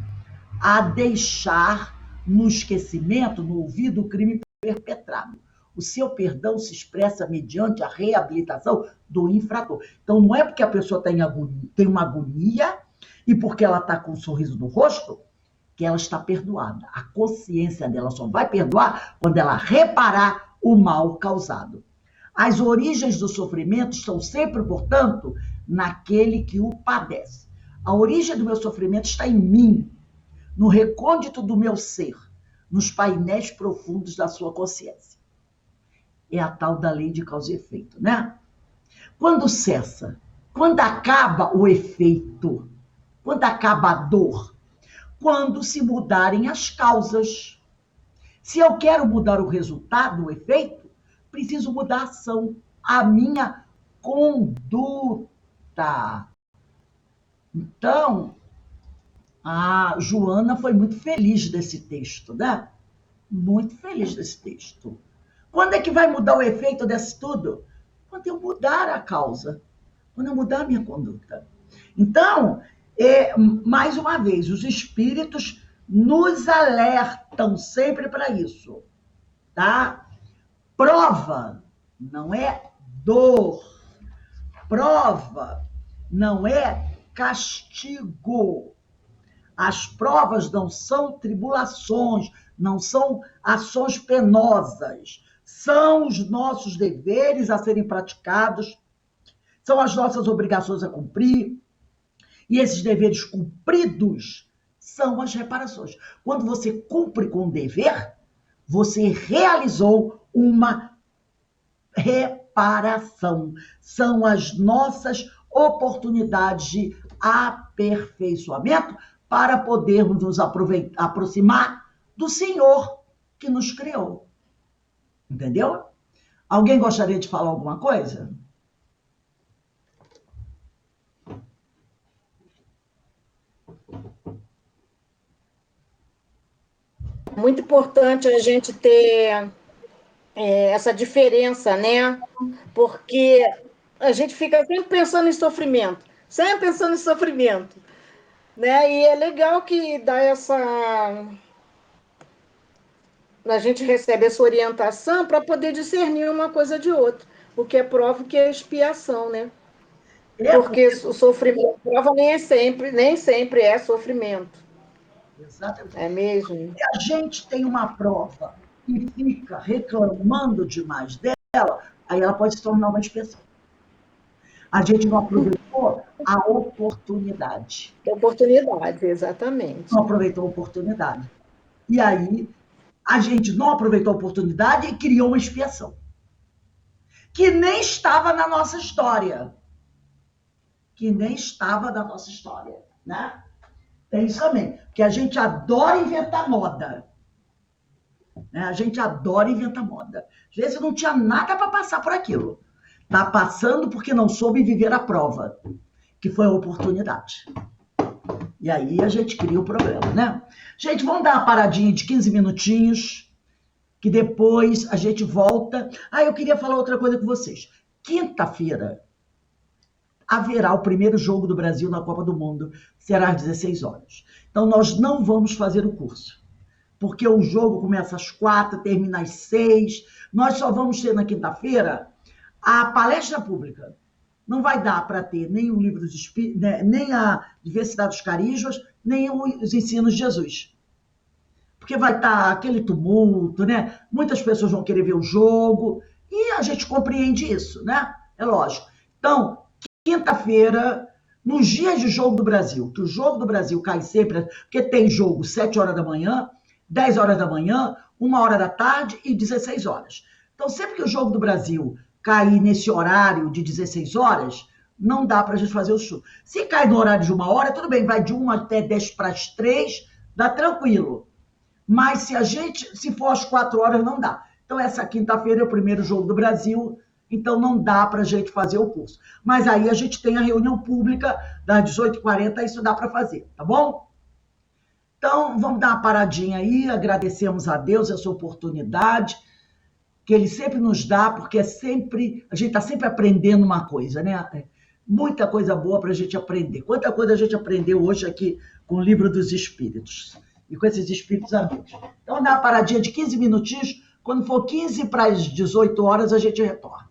a deixar no esquecimento, no ouvido, o crime perpetrado. O seu perdão se expressa mediante a reabilitação do infrator. Então, não é porque a pessoa tem uma agonia e porque ela está com um sorriso no rosto que ela está perdoada. A consciência dela só vai perdoar quando ela reparar o mal causado. As origens do sofrimento estão sempre, portanto, naquele que o padece. A origem do meu sofrimento está em mim, no recôndito do meu ser, nos painéis profundos da sua consciência. É a tal da lei de causa e efeito, né? Quando cessa, quando acaba o efeito, quando acaba a dor, quando se mudarem as causas. Se eu quero mudar o resultado, o efeito, preciso mudar a ação, a minha conduta. Então, a Joana foi muito feliz desse texto, né? Muito feliz desse texto. Quando é que vai mudar o efeito desse tudo? Quando eu mudar a causa, quando eu mudar a minha conduta. Então, mais uma vez, os espíritos nos alertam sempre para isso, tá? Prova não é dor. Prova não é castigo. As provas não são tribulações, não são ações penosas. São os nossos deveres a serem praticados, são as nossas obrigações a cumprir. E esses deveres cumpridos são as reparações. Quando você cumpre com o dever, você realizou uma reparação. São as nossas oportunidades de aperfeiçoamento para podermos nos aproximar do Senhor que nos criou. Entendeu? Alguém gostaria de falar alguma coisa? Muito importante a gente ter essa diferença, né? Porque a gente fica sempre pensando em sofrimento, né? E é legal que dá a gente recebe essa orientação para poder discernir uma coisa de outra, o que é prova, o que é expiação, né? Porque o sofrimento, prova nem sempre é sofrimento. Exatamente. É mesmo? Se a gente tem uma prova e fica reclamando demais dela, aí ela pode se tornar uma expiação. A gente não aproveitou a oportunidade. Oportunidade, exatamente. Não aproveitou a oportunidade. E aí, a gente não aproveitou a oportunidade e criou uma expiação. Que nem estava na nossa história. Né? Tem isso também. Porque a gente adora inventar moda. Né? A gente adora inventar moda. Às vezes não tinha nada para passar por aquilo. Está passando porque não soube viver a prova, que foi a oportunidade. E aí a gente cria o problema, né? Gente, vamos dar uma paradinha de 15 minutinhos, que depois a gente volta. Eu queria falar outra coisa com vocês. Quinta-feira haverá o primeiro jogo do Brasil na Copa do Mundo, será às 16 horas. Então nós não vamos fazer o curso, porque o jogo começa às 4, termina às 6. Nós só vamos ter na quinta-feira a palestra pública. Não vai dar para ter nem o livro dos Espíritos, nem a Diversidade dos Carismas, nem os ensinos de Jesus. Porque vai estar aquele tumulto, né? Muitas pessoas vão querer ver o jogo, e a gente compreende isso, né? É lógico. Então, quinta-feira, Nos dias de Jogo do Brasil, que o Jogo do Brasil cai sempre, porque tem jogo 7 horas da manhã, 10 horas da manhã, 1 hora da tarde e 16 horas. Então, sempre que o Jogo do Brasil cair nesse horário de 16 horas, não dá para a gente fazer o show. Se cai no horário de 1 hora, tudo bem, vai de 1 até 10 para as 3, dá tranquilo. Mas se for às 4 horas, não dá. Então, essa quinta-feira é o primeiro Jogo do Brasil, então não dá para a gente fazer o curso. Mas aí a gente tem a reunião pública das 18h40, isso dá para fazer, tá bom? Então, vamos dar uma paradinha aí, agradecemos a Deus essa oportunidade que Ele sempre nos dá, porque a gente está sempre aprendendo uma coisa, né? Muita coisa boa para a gente aprender. Quanta coisa a gente aprendeu hoje aqui com o Livro dos Espíritos e com esses espíritos amigos. Então, dá uma paradinha de 15 minutinhos, quando for 15 para as 18 horas, a gente retorna.